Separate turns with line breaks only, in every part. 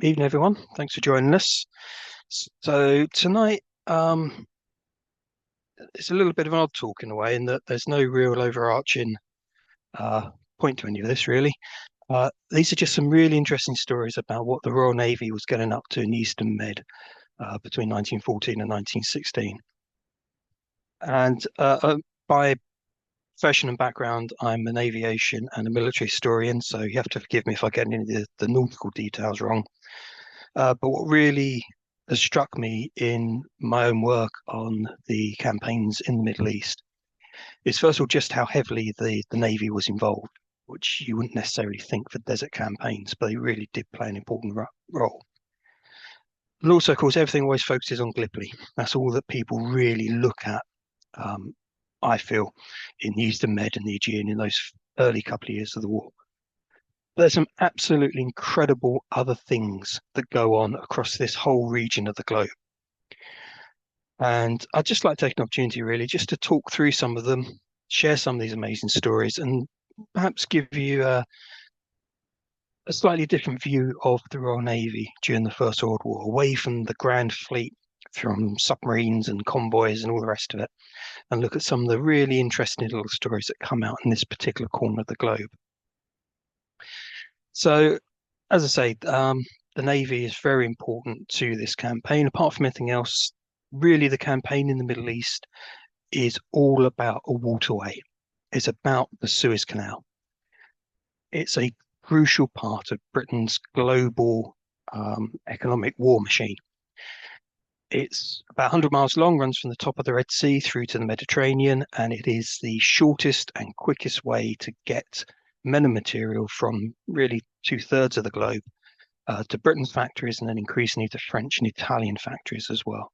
Evening, everyone. Thanks for joining us. So tonight, it's a little bit of an odd talk in a way, in that there's no real overarching uh, point to any of this, really. These are just some really interesting stories about what the Royal Navy was getting up to in the Eastern Med between 1914 and 1916. And by profession and background, I'm an aviation and a military historian, so you have to forgive me if I get any of the nautical details wrong. But what really has struck me in my own work on the campaigns in the Middle East is, first of all, just how heavily the Navy was involved, which you wouldn't necessarily think for desert campaigns, but they really did play an important role. And also, of course, everything always focuses on Gallipoli. That's all that people really look at, um, I feel, in the Eastern Med and the Aegean in those early couple of years of the war. There's some absolutely incredible other things that go on across this whole region of the globe. And I'd just like to take an opportunity, really, just to talk through some of them, share some of these amazing stories, and perhaps give you a slightly different view of the Royal Navy during the First World War, away from the grand fleet, from submarines and convoys and all the rest of it, and look at some of the really interesting little stories that come out in this particular corner of the globe. So, as I say, the Navy is very important to this campaign. Apart from anything else, really, the campaign in the Middle East is all about a waterway. It's about the Suez Canal. It's a crucial part of Britain's global economic war machine. It's about 100 miles long, runs from the top of the Red Sea through to the Mediterranean, and it is the shortest and quickest way to get men and material from really two-thirds of the globe to Britain's factories, and then increasingly to French and Italian factories as well.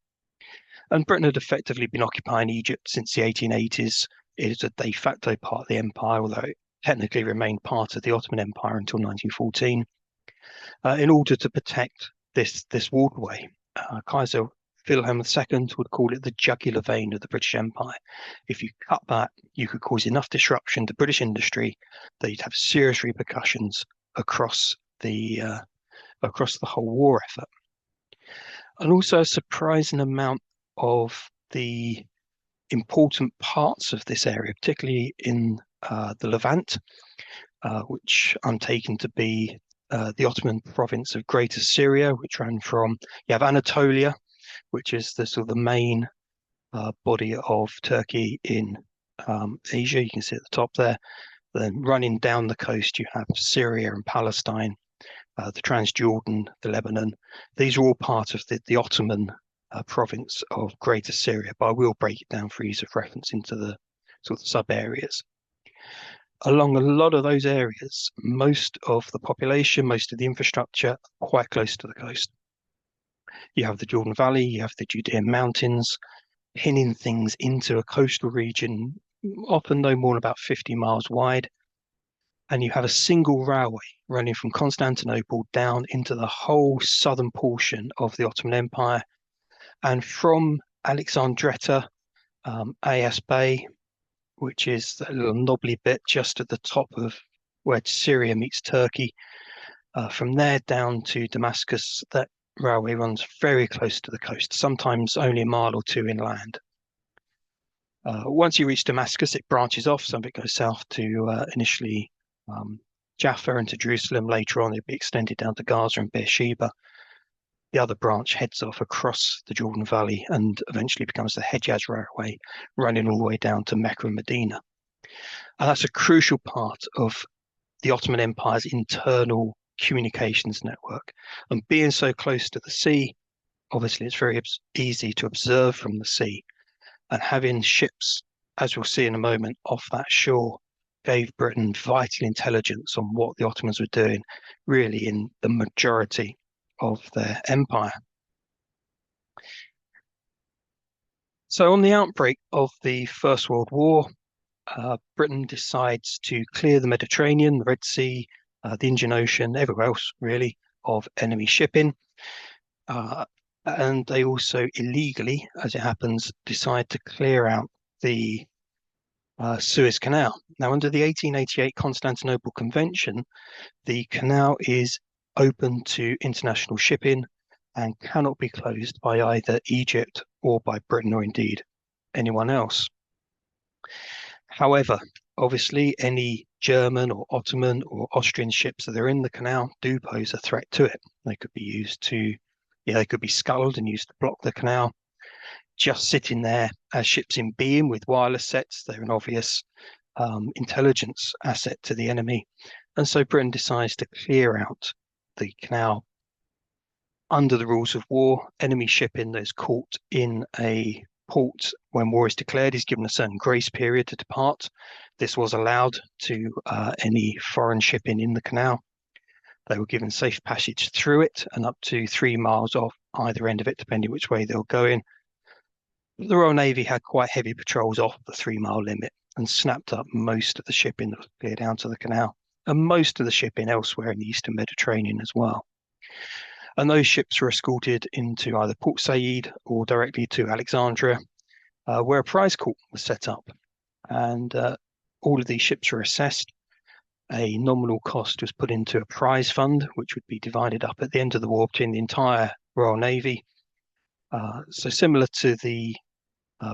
And Britain had effectively been occupying Egypt since the 1880s. It is a de facto part of the empire, although it technically remained part of the Ottoman Empire until 1914, in order to protect this waterway. Kaiser Wilhelm II would call it the jugular vein of the British Empire. If you cut that, you could cause enough disruption to British industry that you'd have serious repercussions across the whole war effort. And also a surprising amount of the important parts of this area, particularly in the Levant, which I'm taking to be the Ottoman province of Greater Syria, which ran from, you have Anatolia, which is the sort of the main body of Turkey in Asia. You can see at the top there. Then running down the coast, you have Syria and Palestine, the Transjordan, the Lebanon. These are all part of the Ottoman province of Greater Syria, but I will break it down for ease of reference into the sort of sub areas. Along a lot of those areas, most of the population, most of the infrastructure, quite close to the coast. You have the Jordan Valley, you have the Judean Mountains, pinning things into a coastal region, often no more than about 50 miles wide. And you have a single railway running from Constantinople down into the whole southern portion of the Ottoman Empire. And from Alexandretta, AS Bay, which is that little knobbly bit just at the top of where Syria meets Turkey, from there down to Damascus, that railway runs very close to the coast, sometimes only a mile or two inland. Once you reach Damascus, it branches off. Some of it goes south to initially Jaffa and to Jerusalem. Later on, it'll be extended down to Gaza and Beersheba. The other branch heads off across the Jordan Valley and eventually becomes the Hejaz Railway, running all the way down to Mecca and Medina. And that's a crucial part of the Ottoman Empire's internal communications network. And being so close to the sea, obviously it's very easy to observe from the sea. And having ships, as we'll see in a moment, off that shore gave Britain vital intelligence on what the Ottomans were doing, really in the majority of their empire. So on the outbreak of the First World War, Britain decides to clear the Mediterranean, the Red Sea, the Indian Ocean, everywhere else really, of enemy shipping. And they also illegally, as it happens, decide to clear out the Suez Canal. Now, under the 1888 Constantinople Convention, the canal is open to international shipping and cannot be closed by either Egypt or by Britain or indeed anyone else. However, obviously any German or Ottoman or Austrian ships that are in the canal do pose a threat to it. They could be used to, they could be sculled and used to block the canal. Just sitting there as ships in beam with wireless sets, they're an obvious intelligence asset to the enemy. And so Britain decides to clear out the canal under the rules of war. Enemy shipping that is caught in a port when war is declared is given a certain grace period to depart. This was allowed to any foreign shipping in the canal. They were given safe passage through it and up to 3 miles off either end of it, depending which way they were going. The Royal Navy had quite heavy patrols off the 3-mile limit and snapped up most of the shipping that was cleared out of the canal, and most of the shipping elsewhere in the Eastern Mediterranean as well. And those ships were escorted into either Port Said or directly to Alexandria, where a prize court was set up. And all of these ships were assessed. A nominal cost was put into a prize fund, which would be divided up at the end of the war between the entire Royal Navy. So similar to the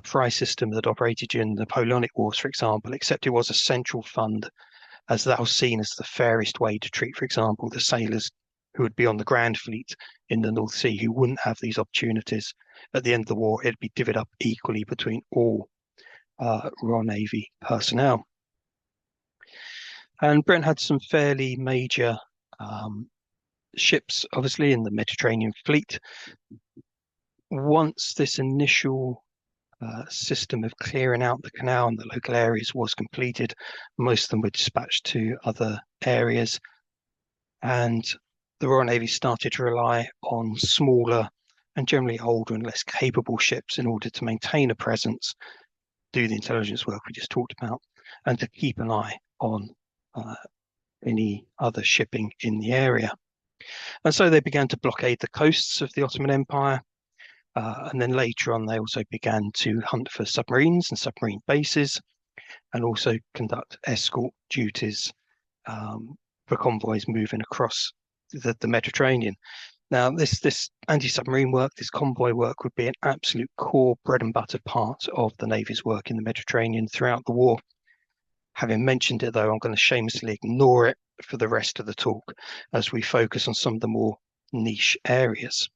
prize system that operated during the Napoleonic Wars, for example, except it was a central fund, as that was seen as the fairest way to treat, for example, the sailors who would be on the Grand Fleet in the North Sea, who wouldn't have these opportunities. At the end of the war, it'd be divvied up equally between all Royal Navy personnel. And Britain had some fairly major ships, obviously, in the Mediterranean fleet. Once this initial system of clearing out the canal and the local areas was completed, most of them were dispatched to other areas. And the Royal Navy started to rely on smaller and generally older and less capable ships in order to maintain a presence, do the intelligence work we just talked about, and to keep an eye on any other shipping in the area. And so they began to blockade the coasts of the Ottoman Empire. And then later on, they also began to hunt for submarines and submarine bases, and also conduct escort duties for convoys moving across the Mediterranean. Now, this anti-submarine work, this convoy work, would be an absolute core bread and butter part of the Navy's work in the Mediterranean throughout the war. Having mentioned it, though, I'm going to shamelessly ignore it for the rest of the talk as we focus on some of the more niche areas.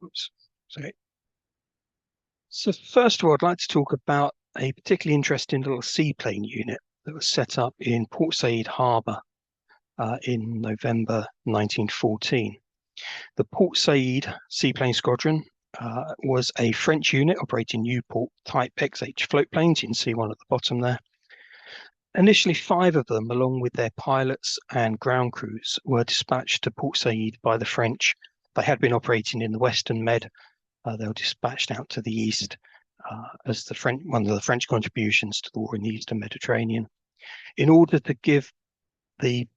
Oops, sorry. So first of all, I'd like to talk about a particularly interesting little seaplane unit that was set up in Port Said Harbour in November 1914. The Port Said Seaplane Squadron was a French unit operating Newport Type XH float planes. You can see one at the bottom there. Initially, 5 of them, along with their pilots and ground crews, were dispatched to Port Said by the French. They had been operating in the Western Med. They were dispatched out to the east as one of the French contributions to the war in the Eastern Mediterranean, in order to give the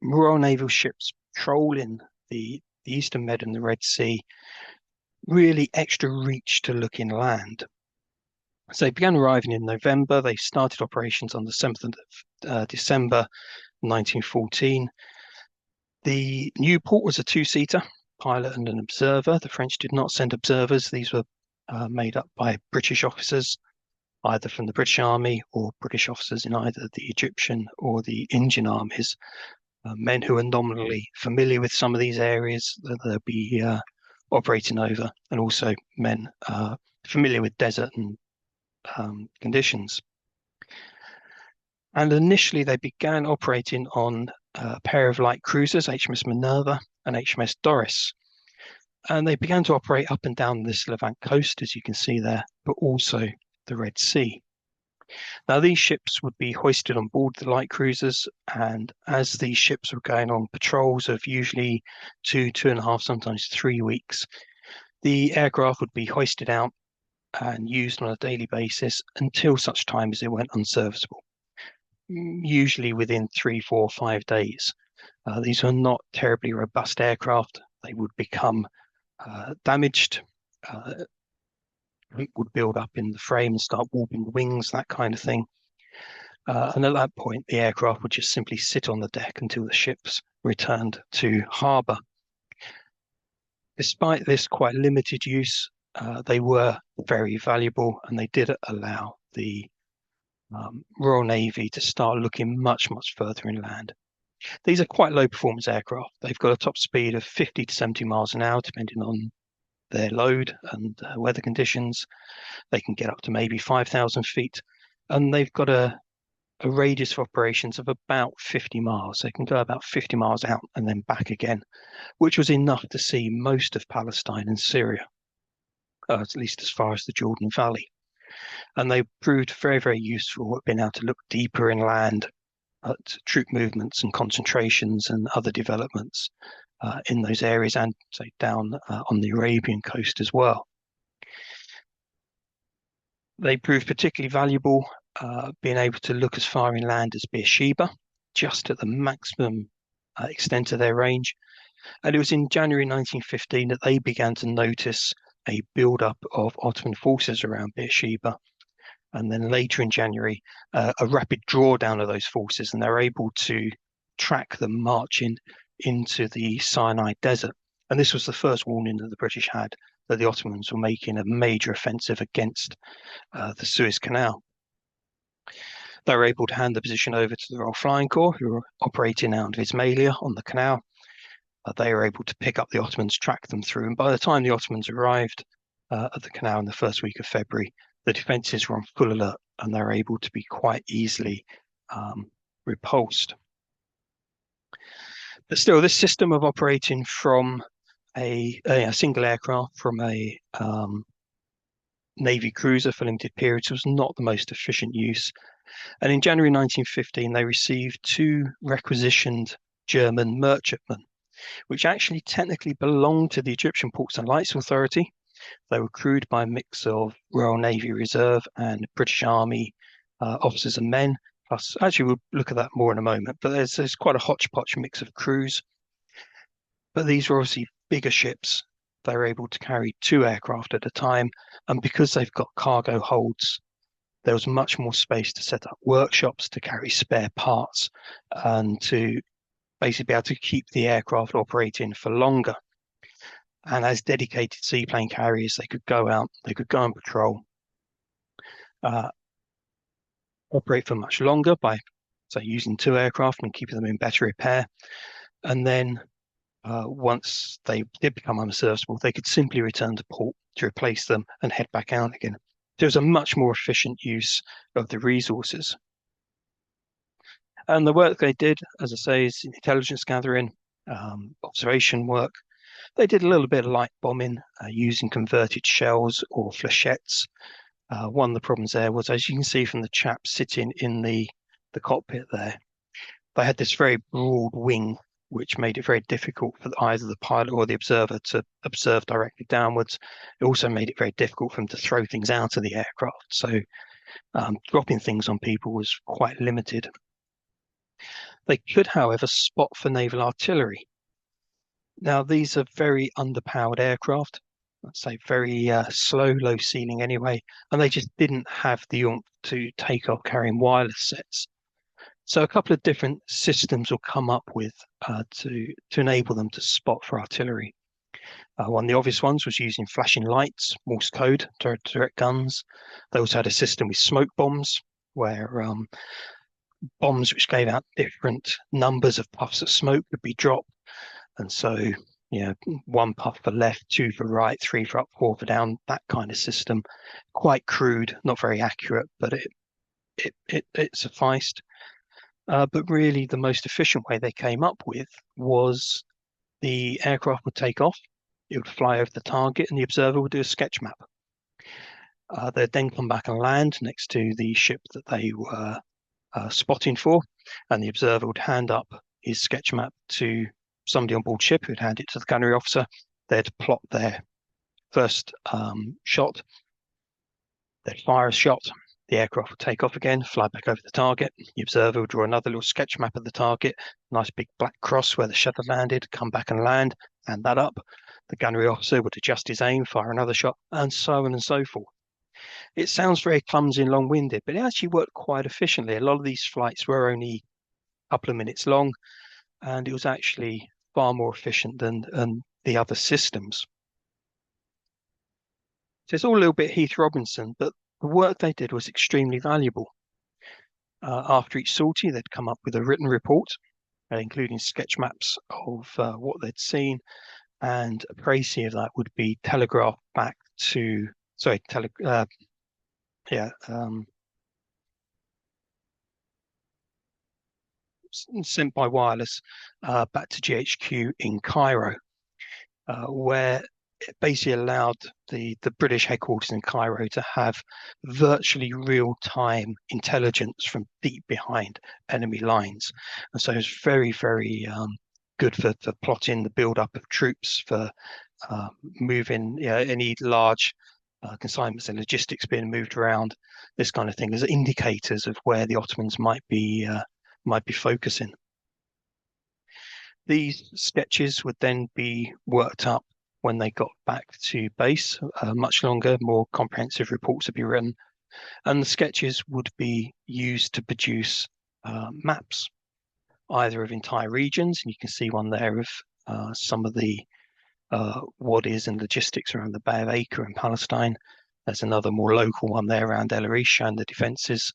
Royal Naval ships patrolling the Eastern Med and the Red Sea really extra reach to look inland. So they began arriving in November. They started operations on the 7th of December 1914. The Newport was a 2-seater, pilot and an observer. The French did not send observers. These were made up by British officers, either from the British Army or British officers in either the Egyptian or the Indian armies, men who are nominally familiar with some of these areas that they'll be operating over, and also men familiar with desert and conditions. And initially they began operating on a pair of light cruisers, HMS Minerva and HMS Doris. And they began to operate up and down this Levant coast, as you can see there, but also the Red Sea. Now, these ships would be hoisted on board the light cruisers, and as these ships were going on patrols of usually 2.5, sometimes 3 weeks, the aircraft would be hoisted out and used on a daily basis until such time as it went unserviceable, usually within 3, 4, 5 days. These are not terribly robust aircraft. They would become damaged, it would build up in the frame and start warping the wings, that kind of thing. And at that point, the aircraft would just simply sit on the deck until the ships returned to harbour. Despite this quite limited use, they were very valuable, and they did allow the Royal Navy to start looking much, much further inland. These are quite low performance aircraft. They've got a top speed of 50 to 70 miles an hour, depending on their load and weather conditions. They can get up to maybe 5,000 feet, and they've got a radius of operations of about 50 miles. They can go about 50 miles out and then back again, which was enough to see most of Palestine and Syria, at least as far as the Jordan Valley. And they proved very, very useful at being able to look deeper inland at troop movements and concentrations and other developments in those areas, and say down on the Arabian coast as well. They proved particularly valuable being able to look as far inland as Beersheba, just at the maximum extent of their range. And it was in January 1915 that they began to notice a build-up of Ottoman forces around Beersheba. And then later in January, a rapid drawdown of those forces, and they're able to track them marching into the Sinai desert. And this was the first warning that the British had that the Ottomans were making a major offensive against the Suez Canal. They were able to hand the position over to the Royal Flying Corps, who were operating out of Ismailia on the canal. They were able to pick up the Ottomans, track them through, and by the time the Ottomans arrived at the canal in the first week of February, the defences were on full alert, and they were able to be quite easily repulsed. But still, this system of operating from a single aircraft from a Navy cruiser for limited periods was not the most efficient use. And in January 1915, they received 2 requisitioned German merchantmen, which actually technically belonged to the Egyptian Ports and Lights Authority. They were crewed by a mix of Royal Navy Reserve and British Army officers and men. Plus, actually, we'll look at that more in a moment, but there's quite a hodgepodge mix of crews. But these were obviously bigger ships. They were able to carry 2 aircraft at a time. And because they've got cargo holds, there was much more space to set up workshops, to carry spare parts, and to basically be able to keep the aircraft operating for longer. And as dedicated seaplane carriers, they could go out, they could go on patrol, operate for much longer by, say, using 2 aircraft and keeping them in better repair. And then once they did become unserviceable, they could simply return to port to replace them and head back out again. There was a much more efficient use of the resources. And the work they did, as I say, is intelligence gathering, observation work. They did a little bit of light bombing using converted shells or flechettes. One of the problems there was, as you can see from the chap sitting in the cockpit there, they had this very broad wing, which made it very difficult for either the pilot or the observer to observe directly downwards. It also made it very difficult for them to throw things out of the aircraft. So dropping things on people was quite limited. They could, however, spot for naval artillery. Now, these are very underpowered aircraft, let's say very slow, low ceiling anyway, and they just didn't have the oomph to take off carrying wireless sets. So a couple of different systems will come up with to enable them to spot for artillery. One of the obvious ones was using flashing lights, Morse code, direct guns. They also had a system with smoke bombs, where bombs which gave out different numbers of puffs of smoke would be dropped. And so, 1 puff for left, 2 for right, 3 for up, 4 for down, that kind of system. Quite crude, not very accurate, but it sufficed. But really, the most efficient way they came up with was the aircraft would take off, it would fly over the target, and the observer would do a sketch map. They'd then come back and land next to the ship that they were spotting for, and the observer would hand up his sketch map to somebody on board ship who'd hand it to the gunnery officer. They'd plot their first shot, they'd fire a shot, the aircraft would take off again, fly back over the target. The observer would draw another little sketch map of the target, nice big black cross where the shuttle landed, come back and land, hand that up. The gunnery officer would adjust his aim, fire another shot, and so on and so forth. It sounds very clumsy and long-winded, but it actually worked quite efficiently. A lot of these flights were only a couple of minutes long, and it was actually far more efficient than the other systems. So it's all a little bit Heath Robinson, but the work they did was extremely valuable. After each sortie, they'd come up with a written report, including sketch maps of what they'd seen, and a précis of that would be telegraphed back to, sorry, sent by wireless back to GHQ in Cairo, where it basically allowed the British headquarters in Cairo to have virtually real-time intelligence from deep behind enemy lines. And so it's very, very good for plotting the build-up of troops, for moving any large consignments and logistics being moved around, this kind of thing, as indicators of where the Ottomans might be focusing. These sketches would then be worked up when they got back to base. Much longer, more comprehensive reports would be written, and the sketches would be used to produce maps, either of entire regions, and you can see one there of some of the wadis and logistics around the Bay of Acre in Palestine. There's another more local one there around El Arish and the defences.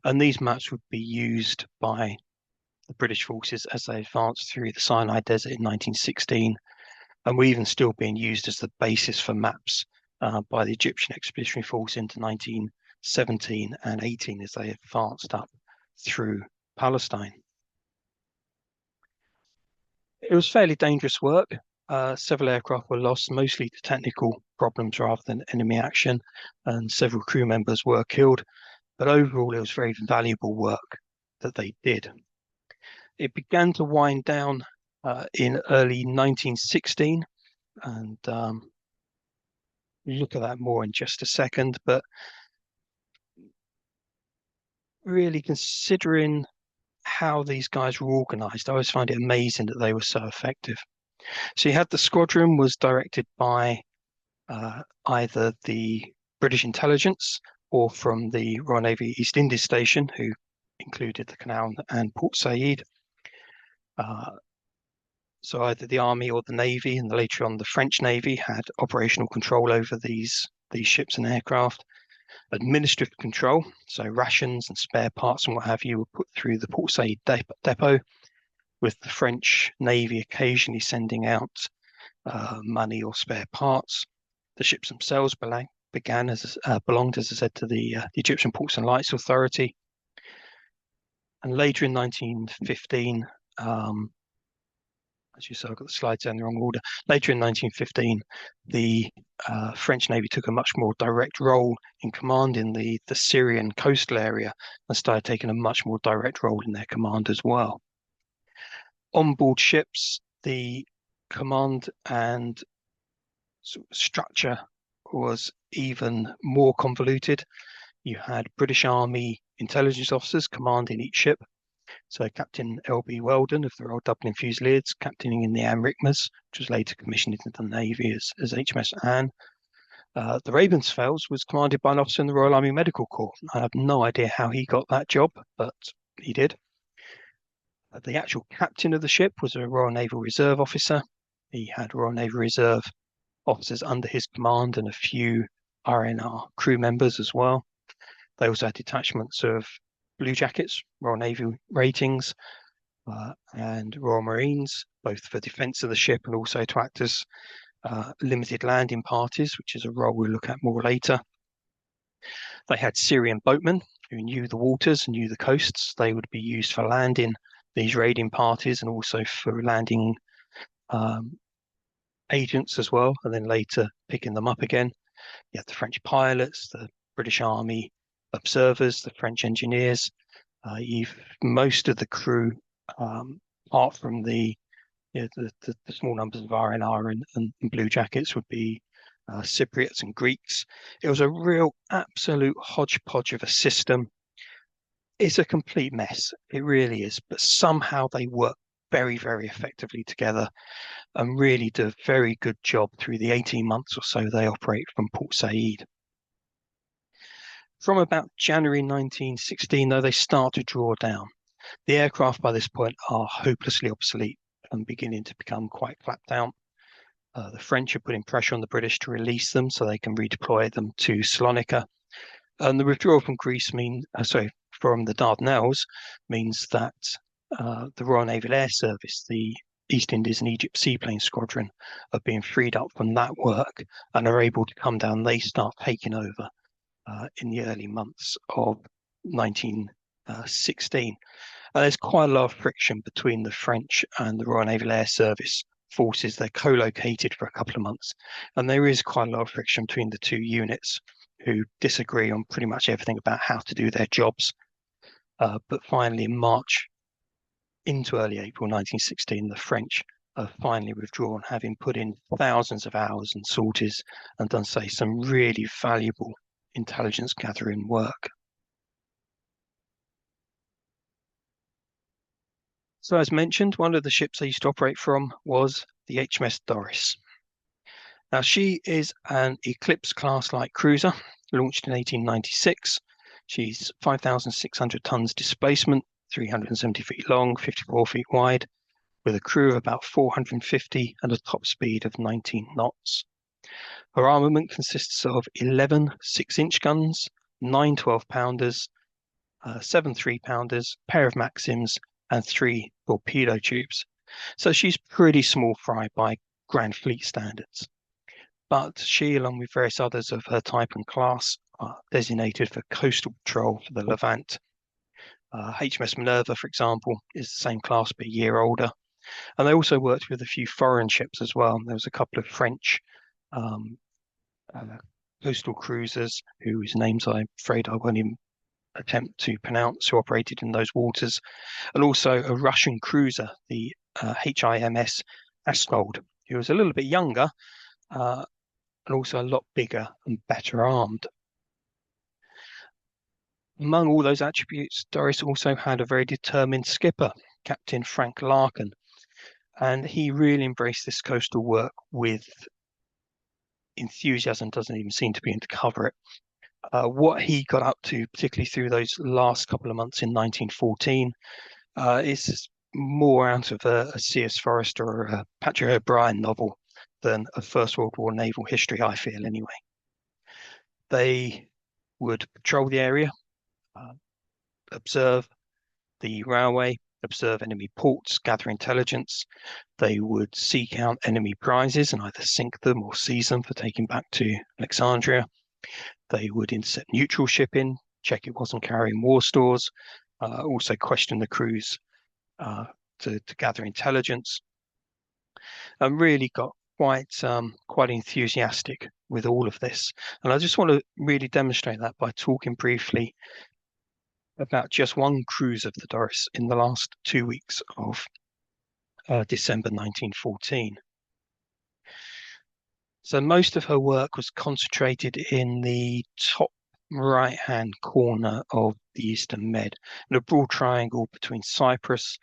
And these maps would be used by the British forces as they advanced through the Sinai Desert in 1916, and were even still being used as the basis for maps by the Egyptian Expeditionary Force into 1917 and 18 as they advanced up through Palestine. It was fairly dangerous work. Several aircraft were lost, mostly to technical problems rather than enemy action, and several crew members were killed. But overall, it was very valuable work that they did. It began to wind down in early 1916, and we'll look at that more in just a second. But really, considering how these guys were organised, I always find it amazing that they were so effective. So you had the squadron was directed by either the British intelligence or from the Royal Navy East Indies Station, who included the Canal and Port Said. So either the Army or the Navy, and later on the French Navy, had operational control over these ships and aircraft. Administrative control, so rations and spare parts and what have you, were put through the Port Said depot, with the French Navy occasionally sending out money or spare parts. The ships themselves belonged, as I said, to the Egyptian Ports and Lights Authority. And later in 1915, as you saw, I've got the slides down in the wrong order. Later in 1915, the French Navy took a much more direct role in commanding the Syrian coastal area, and started taking a much more direct role in their command as well. On board ships, the command and structure was even more convoluted. You had British Army intelligence officers commanding each ship. So Captain L.B. Weldon of the Royal Dublin Fusiliers, captaining in the Anne Rickmers, which was later commissioned into the Navy as HMS Anne. The Ravensfelds was commanded by an officer in the Royal Army Medical Corps. I have no idea how he got that job, but he did. The actual captain of the ship was a Royal Naval Reserve officer. He had Royal Naval Reserve officers under his command and a few RNR crew members as well. They also had detachments of bluejackets, Royal Navy ratings, and Royal Marines, both for defence of the ship and also to act as limited landing parties, which is a role we'll look at more later. They had Syrian boatmen who knew the waters and knew the coasts. They would be used for landing these raiding parties and also for landing agents as well, and then later picking them up again. You had the French pilots, the British Army observers, the French engineers. Most of the crew, apart from the small numbers of RNR and blue jackets, would be Cypriots and Greeks. It was a real absolute hodgepodge of a system. It's a complete mess. It really is. But somehow they work very, very effectively together and really do a very good job through the 18 months or so they operate from Port Said. From about January 1916, though, they start to draw down. The aircraft by this point are hopelessly obsolete and beginning to become quite clapped down. The French are putting pressure on the British to release them so they can redeploy them to Salonika. And the withdrawal from Greece from the Dardanelles means that the Royal Naval Air Service, the East Indies and Egypt Seaplane Squadron, are being freed up from that work and are able to come down. They start taking over in the early months of 1916. And there's quite a lot of friction between the French and the Royal Naval Air Service forces. They're co-located for a couple of months, and there is quite a lot of friction between the two units who disagree on pretty much everything about how to do their jobs. But finally, in March into early April 1916, the French are finally withdrawn, having put in thousands of hours and sorties and done, say, some really valuable intelligence gathering work. So as mentioned, one of the ships they used to operate from was the HMS Doris. Now she is an Eclipse class light cruiser launched in 1896. She's 5,600 tons displacement, 370 feet long, 54 feet wide, with a crew of about 450 and a top speed of 19 knots. Her armament consists of 11 6-inch guns, 9 12-pounders, 7 3-pounders, a pair of Maxims, and 3 torpedo tubes. So she's pretty small fry by Grand Fleet standards. But she, along with various others of her type and class, are designated for coastal patrol for the Levant. HMS Minerva, for example, is the same class but a year older. And they also worked with a few foreign ships as well. There was a couple of French coastal cruisers whose names I'm afraid I won't even attempt to pronounce, who operated in those waters, and also a Russian cruiser, the HIMS Askold, who was a little bit younger and also a lot bigger and better armed. Among all those attributes, Doris also had a very determined skipper, Captain Frank Larkin, and he really embraced this coastal work with enthusiasm. Doesn't even seem to be to cover it. What he got up to, particularly through those last couple of months in 1914, is more out of a C.S. Forrester or a Patrick O'Brien novel than a First World War naval history, I feel anyway. They would patrol the area, observe the railway, observe enemy ports, gather intelligence. They would seek out enemy prizes and either sink them or seize them for taking back to Alexandria. They would intercept neutral shipping, check it wasn't carrying war stores, also question the crews to gather intelligence, and really got quite enthusiastic with all of this. And I just want to really demonstrate that by talking briefly about just one cruise of the Doris in the last 2 weeks of December 1914. So most of her work was concentrated in the top right-hand corner of the Eastern Med, in a broad triangle between Cyprus,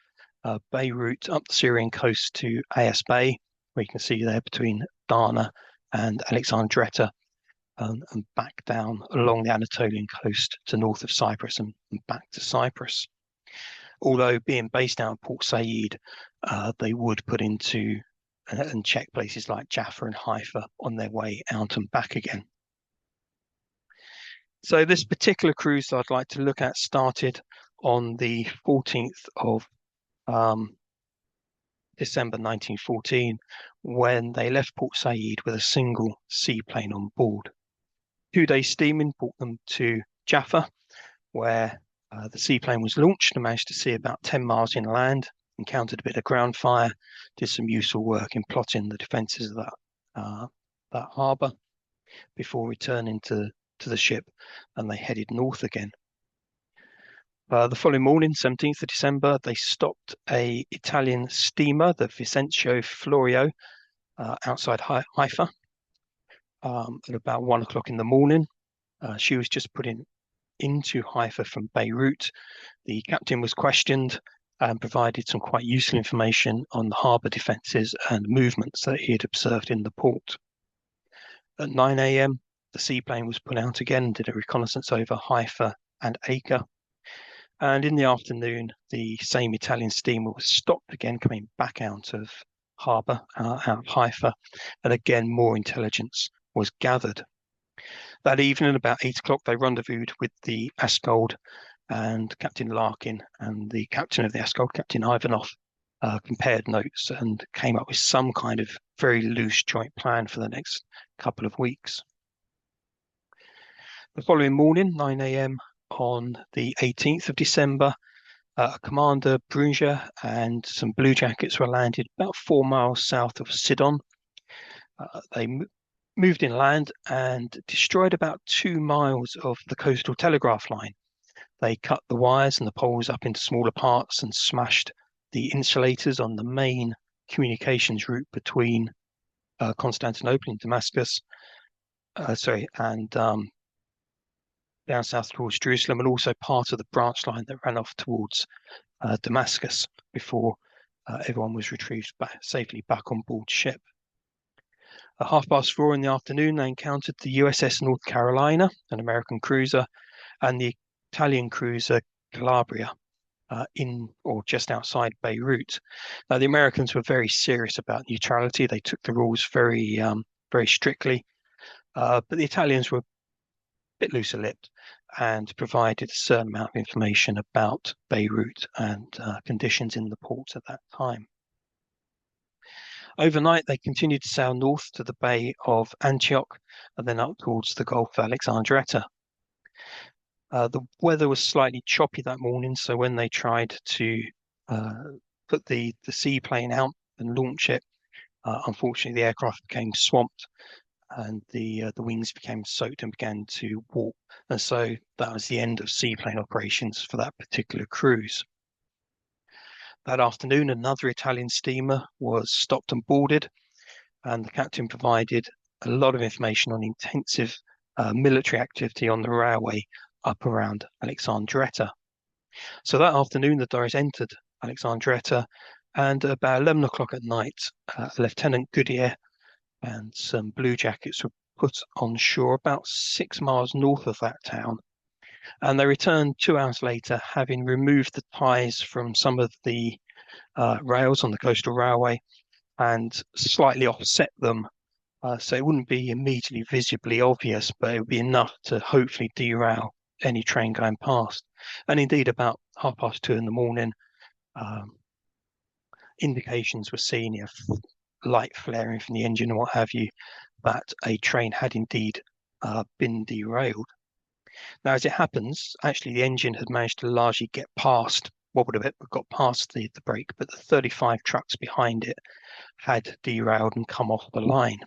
Beirut, up the Syrian coast to AS Bay, where you can see there between Dana and Alexandretta, and back down along the Anatolian coast to north of Cyprus and back to Cyprus. Although being based out of Port Said, they would put into and check places like Jaffa and Haifa on their way out and back again. So this particular cruise I'd like to look at started on the 14th of December 1914, when they left Port Said with a single seaplane on board. 2 days steaming brought them to Jaffa, where the seaplane was launched and managed to see about 10 miles inland, encountered a bit of ground fire, did some useful work in plotting the defences of that harbour before returning to the ship, and they headed north again. The following morning, 17th of December, they stopped a Italian steamer, the Vincenzo Florio, outside Haifa at about 1 o'clock in the morning. She was just putting into Haifa from Beirut. The captain was questioned and provided some quite useful information on the harbour defences and movements that he had observed in the port. At 9 a.m., the seaplane was put out again and did a reconnaissance over Haifa and Acre. And in the afternoon, the same Italian steamer was stopped again, coming back out of harbour, out of Haifa, and again more intelligence was gathered. That evening, about 8 o'clock, they rendezvoused with the Askold, and Captain Larkin and the captain of the Askold, Captain Ivanov, compared notes and came up with some kind of very loose joint plan for the next couple of weeks. The following morning, 9 a.m. on the 18th of December, Commander Brunja and some bluejackets were landed about 4 miles south of Sidon. They moved inland and destroyed about 2 miles of the coastal telegraph line. They cut the wires and the poles up into smaller parts and smashed the insulators on the main communications route between Constantinople and Damascus, and down south towards Jerusalem, and also part of the branch line that ran off towards Damascus before everyone was retrieved safely back on board ship. At 4:30 in the afternoon, they encountered the USS North Carolina, an American cruiser, and the Italian cruiser Calabria in or just outside Beirut. Now, the Americans were very serious about neutrality. They took the rules very strictly, but the Italians were a bit looser-lipped and provided a certain amount of information about Beirut and conditions in the ports at that time. Overnight, they continued to sail north to the Bay of Antioch and then up towards the Gulf of Alexandretta. The weather was slightly choppy that morning, so when they tried to put the seaplane out and launch it, unfortunately the aircraft became swamped and the wings became soaked and began to warp. And so that was the end of seaplane operations for that particular cruise. That afternoon, another Italian steamer was stopped and boarded, and the captain provided a lot of information on intensive military activity on the railway up around Alexandretta. So that afternoon, the Doris entered Alexandretta, and about 11 o'clock at night, Lieutenant Goodyear and some bluejackets were put on shore about 6 miles north of that town. And they returned 2 hours later, having removed the ties from some of the rails on the coastal railway and slightly offset them, so it wouldn't be immediately visibly obvious, but it would be enough to hopefully derail any train going past. And indeed, about 2:30 in the morning, indications were seen, light flaring from the engine and what have you, that a train had indeed been derailed. Now, as it happens, actually the engine had managed to largely get past, wobbled a bit, but got past the brake, but the 35 trucks behind it had derailed and come off the line.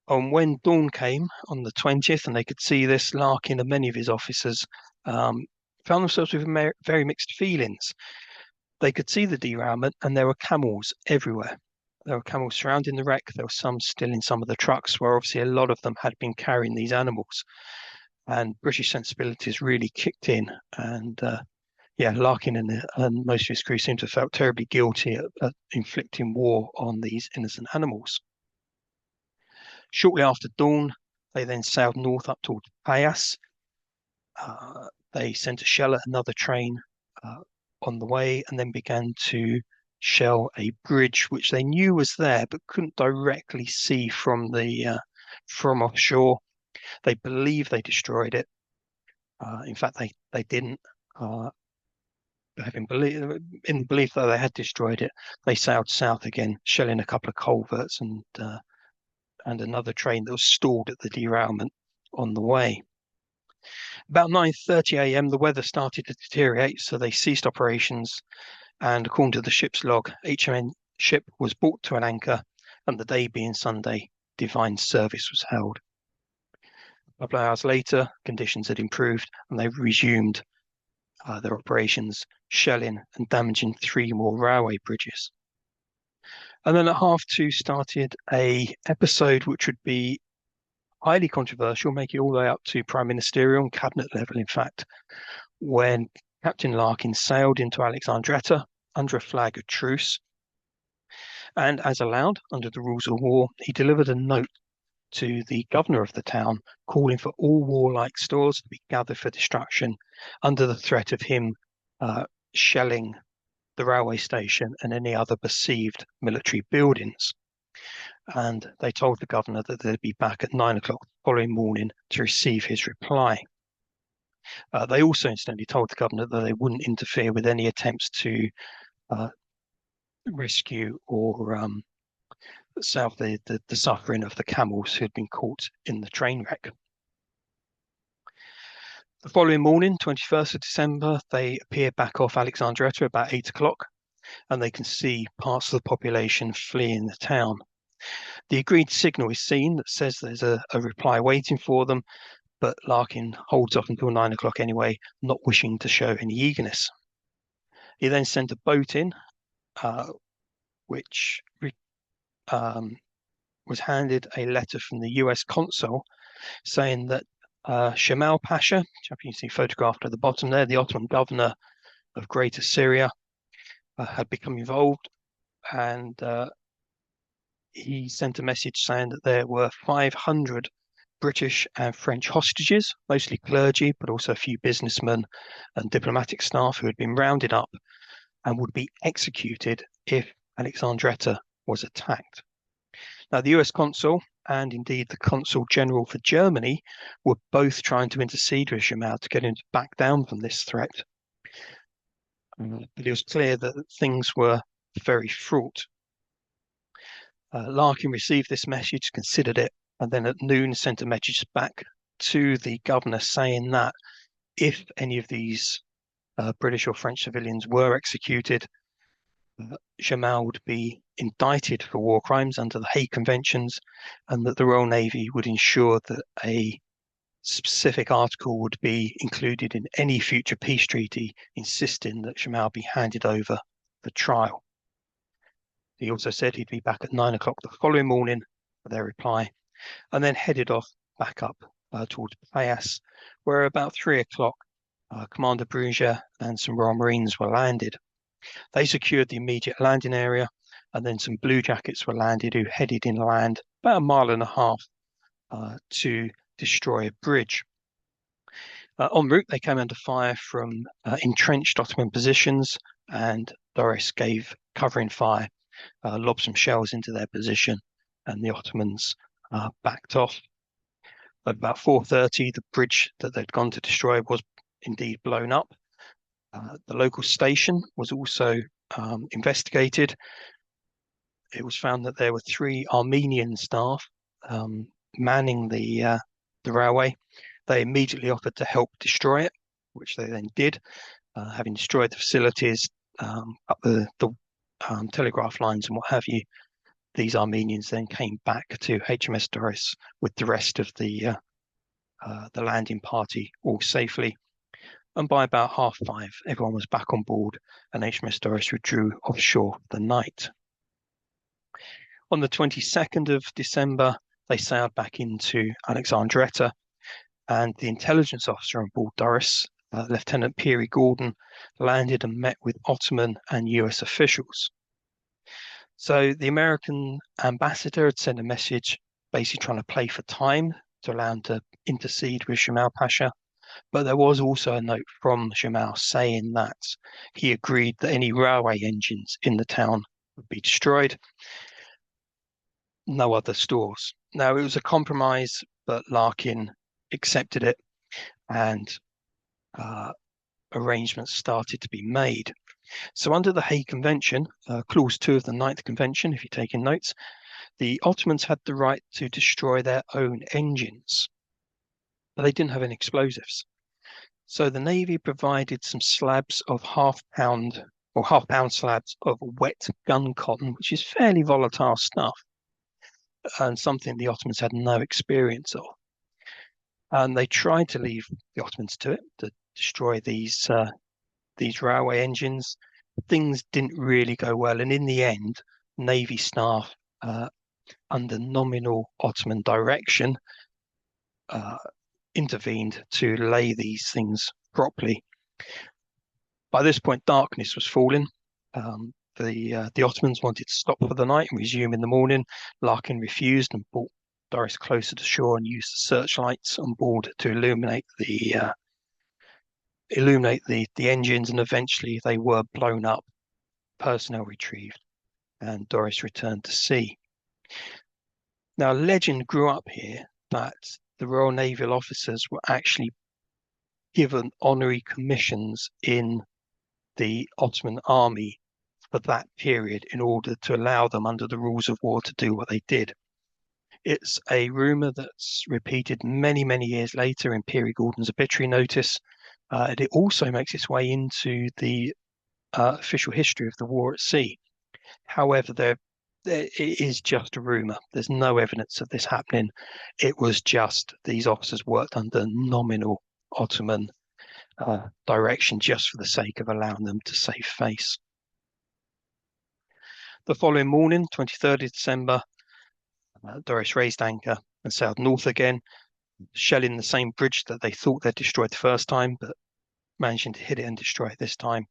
And when dawn came on the 20th, and they could see this, Larkin and many of his officers found themselves with very mixed feelings. They could see the derailment, and there were camels everywhere. There were camels surrounding the wreck. There were some still in some of the trucks, where obviously a lot of them had been carrying these animals. And British sensibilities really kicked in. And Larkin and most of his crew seemed to have felt terribly guilty at inflicting war on these innocent animals. Shortly after dawn, they then sailed north up towards Payas. They sent a shell at another train on the way, and then began to shell a bridge which they knew was there but couldn't directly see from offshore. They believe they destroyed it. In fact, they didn't. In the belief that they had destroyed it, they sailed south again, shelling a couple of culverts and another train that was stalled at the derailment on the way. About 9:30 a.m., the weather started to deteriorate, so they ceased operations. And according to the ship's log, HMS ship was brought to an anchor, and the day being Sunday, divine service was held. A couple of hours later, conditions had improved, and they resumed their operations, shelling and damaging 3 more railway bridges. And then at 2:30 started a episode which would be highly controversial, make it all the way up to prime ministerial and cabinet level, in fact, when Captain Larkin sailed into Alexandretta under a flag of truce. And as allowed under the rules of war, he delivered a note to the governor of the town, calling for all warlike stores to be gathered for destruction under the threat of him shelling the railway station and any other perceived military buildings. And they told the governor that they'd be back at 9 o'clock the following morning to receive his reply. They also incidentally told the governor that they wouldn't interfere with any attempts to rescue or salve the suffering of the camels who had been caught in the train wreck. The following morning, 21st of December, they appear back off Alexandretta about 8 o'clock, and they can see parts of the population fleeing the town. The agreed signal is seen that says there's a reply waiting for them, but Larkin holds off until 9 o'clock anyway, not wishing to show any eagerness. He then sent a boat in, which was handed a letter from the US consul saying that Shamal Pasha, which you can see photographed at the bottom there, the Ottoman governor of Greater Syria, had become involved, and he sent a message saying that there were 500 British and French hostages, mostly clergy, but also a few businessmen and diplomatic staff who had been rounded up and would be executed if Alexandretta was attacked. Now, the US consul and indeed the consul general for Germany were both trying to intercede with Jamal to get him to back down from this threat. But it was clear that things were very fraught. Larkin received this message, considered it, and then at noon sent a message back to the governor saying that if any of these British or French civilians were executed, Jamal would be indicted for war crimes under the Hague Conventions, and that the Royal Navy would ensure that a specific article would be included in any future peace treaty insisting that Jamal be handed over for trial. He also said he'd be back at 9 o'clock the following morning for their reply, and then headed off back up towards Payas, where about 3 o'clock Commander Bruger and some Royal Marines were landed. They secured the immediate landing area, and then some bluejackets were landed who headed inland about 1.5 miles to destroy a bridge. En route, they came under fire from entrenched Ottoman positions, and Doris gave covering fire, lobbed some shells into their position, and the Ottomans backed off. At about 4:30, the bridge that they'd gone to destroy was indeed blown up. The local station was also investigated. It was found that there were 3 Armenian staff manning the railway. They immediately offered to help destroy it, which they then did. Having destroyed the facilities, up the telegraph lines and what have you, these Armenians then came back to HMS Doris with the rest of the landing party all safely. And by about 5:30, everyone was back on board, and HMS Doris withdrew offshore for the night. On the 22nd of December, they sailed back into Alexandretta, and the intelligence officer on board Doris, Lieutenant Peary Gordon, landed and met with Ottoman and US officials. So the American ambassador had sent a message basically trying to play for time to allow him to intercede with Jamal Pasha. But there was also a note from Jamal saying that he agreed that any railway engines in the town would be destroyed. No other stores. Now, it was a compromise, but Larkin accepted it, and arrangements started to be made. So under the Hague Convention, Clause 2 of the Ninth Convention, if you're taking notes, the Ottomans had the right to destroy their own engines, but they didn't have any explosives. So the Navy provided some slabs of half-pound slabs of wet gun cotton, which is fairly volatile stuff, and something the Ottomans had no experience of. And they tried to leave the Ottomans to it, to destroy these railway engines. Things didn't really go well, and in the end, Navy staff under nominal Ottoman direction intervened to lay these things properly. By this point, darkness was falling. The Ottomans wanted to stop for the night and resume in the morning. Larkin refused and brought Doris closer to shore and used the searchlights on board to illuminate the engines, and eventually they were blown up, personnel retrieved, and Doris returned to sea. Now, legend grew up here that the Royal Naval officers were actually given honorary commissions in the Ottoman army for that period in order to allow them, under the rules of war, to do what they did. It's a rumour that's repeated many, many years later in Peary Gordon's obituary notice, and it also makes its way into the official history of the war at sea. However, it is just a rumour. There's no evidence of this happening. It was just these officers worked under nominal Ottoman direction just for the sake of allowing them to save face. The following morning, 23rd of December, Doris raised anchor and sailed north again, shelling the same bridge that they thought they'd destroyed the first time, but managing to hit it and destroy it this time,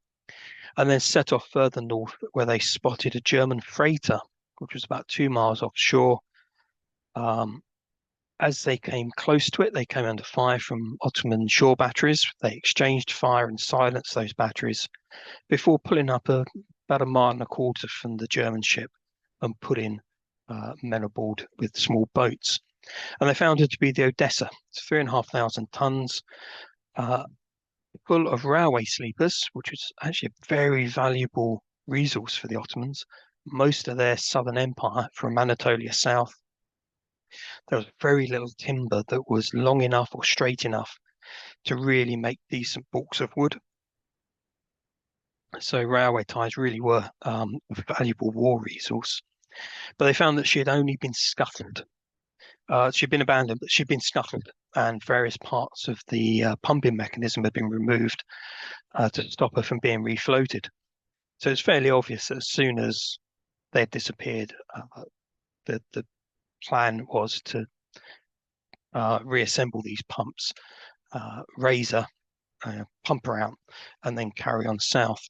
and then set off further north, where they spotted a German freighter, which was about 2 miles offshore. As they came close to it, they came under fire from Ottoman shore batteries. They exchanged fire and silenced those batteries before pulling up about 1.25 miles from the German ship and putting men aboard with small boats. And they found it to be the Odessa. It's 3,500 tons, full of railway sleepers, which was actually a very valuable resource for the Ottomans. Most of their southern empire, from Anatolia south, there was very little timber that was long enough or straight enough to really make decent balks of wood. So railway ties really were a valuable war resource. But they found that she had only been scuttled. She'd been abandoned, but she'd been scuttled, and various parts of the pumping mechanism had been removed to stop her from being refloated. So it's fairly obvious that as soon as they had disappeared, the plan was to reassemble these pumps, raise her, pump her out, and then carry on south.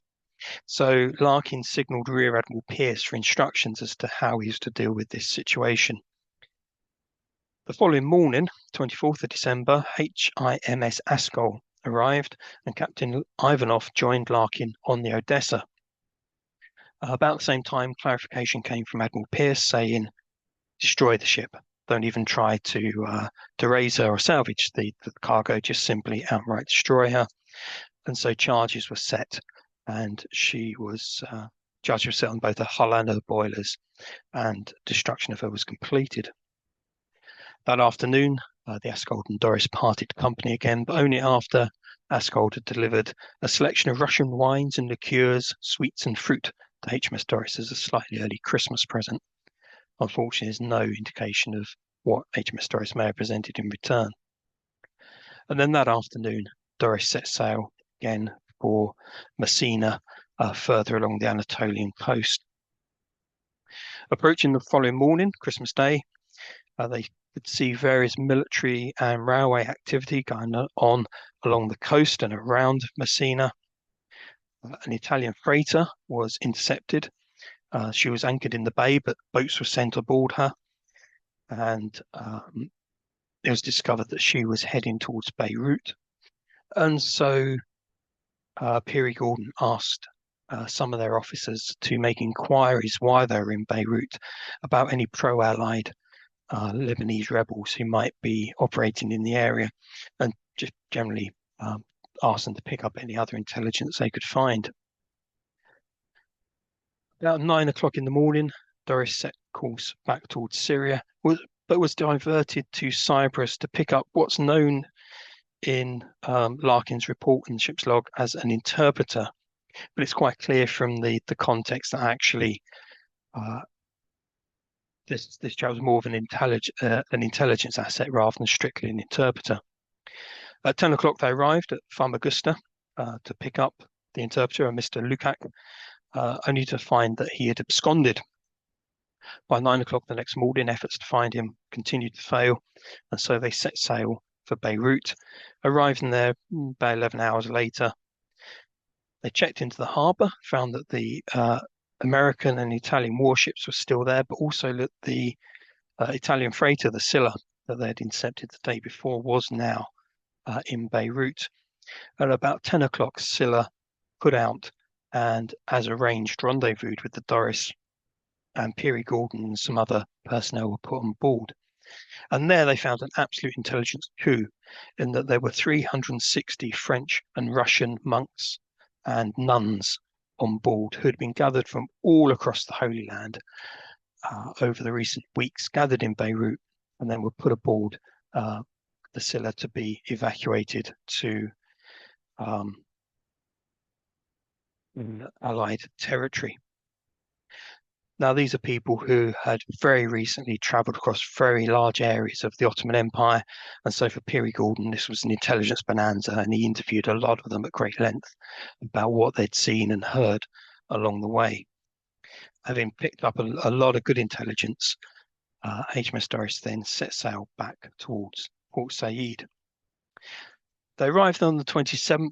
So Larkin signalled Rear Admiral Pierce for instructions as to how he was to deal with this situation. The following morning, 24th of December, HMS Askol arrived, and Captain Ivanov joined Larkin on the Odessa. About the same time, clarification came from Admiral Pierce saying, destroy the ship. Don't even try to raise her or salvage the cargo, just simply outright destroy her. And so charges were set, and she was charged with set on both the hull and her boilers, and destruction of her was completed. That afternoon, the Askold and Doris parted company again, but only after Askold had delivered a selection of Russian wines and liqueurs, sweets and fruit to HMS Doris as a slightly early Christmas present. Unfortunately, there's no indication of what HMS Doris may have presented in return. And then that afternoon, Doris set sail again for Messina, further along the Anatolian coast. Approaching the following morning, Christmas Day, they could see various military and railway activity going on along the coast and around Messina. An Italian freighter was intercepted. She was anchored in the bay, but boats were sent aboard her, and it was discovered that she was heading towards Beirut. And so Peary Gordon asked some of their officers to make inquiries while they were in Beirut about any pro-Allied Lebanese rebels who might be operating in the area, and just generally asked them to pick up any other intelligence they could find. About 9 o'clock in the morning, Doris set course back towards Syria, but was diverted to Cyprus to pick up what's known in Larkin's report in the ship's log as an interpreter. But it's quite clear from the context that actually this chap was more of an intelligence asset rather than strictly an interpreter. At 10 o'clock, they arrived at Famagusta to pick up the interpreter, Mr. Lukac, only to find that he had absconded. By 9 o'clock the next morning, efforts to find him continued to fail, and so they set sail for Beirut, arriving there about 11 hours later. They checked into the harbour, found that the American and Italian warships were still there, but also that the Italian freighter, the Scylla, that they had intercepted the day before, was now in Beirut. At about 10 o'clock, Scylla put out and, as arranged, rendezvoused with the Doris, and Peary Gordon and some other personnel were put on board. And there they found an absolute intelligence coup, in that there were 360 French and Russian monks and nuns on board who had been gathered from all across the Holy Land over the recent weeks, gathered in Beirut, and then were put aboard the Scylla to be evacuated to Allied territory. Now, these are people who had very recently travelled across very large areas of the Ottoman Empire, and so for Peary Gordon, this was an intelligence bonanza, and he interviewed a lot of them at great length about what they'd seen and heard along the way. Having picked up a lot of good intelligence, HMS Doris then set sail back towards Port Said. They arrived on the 27th,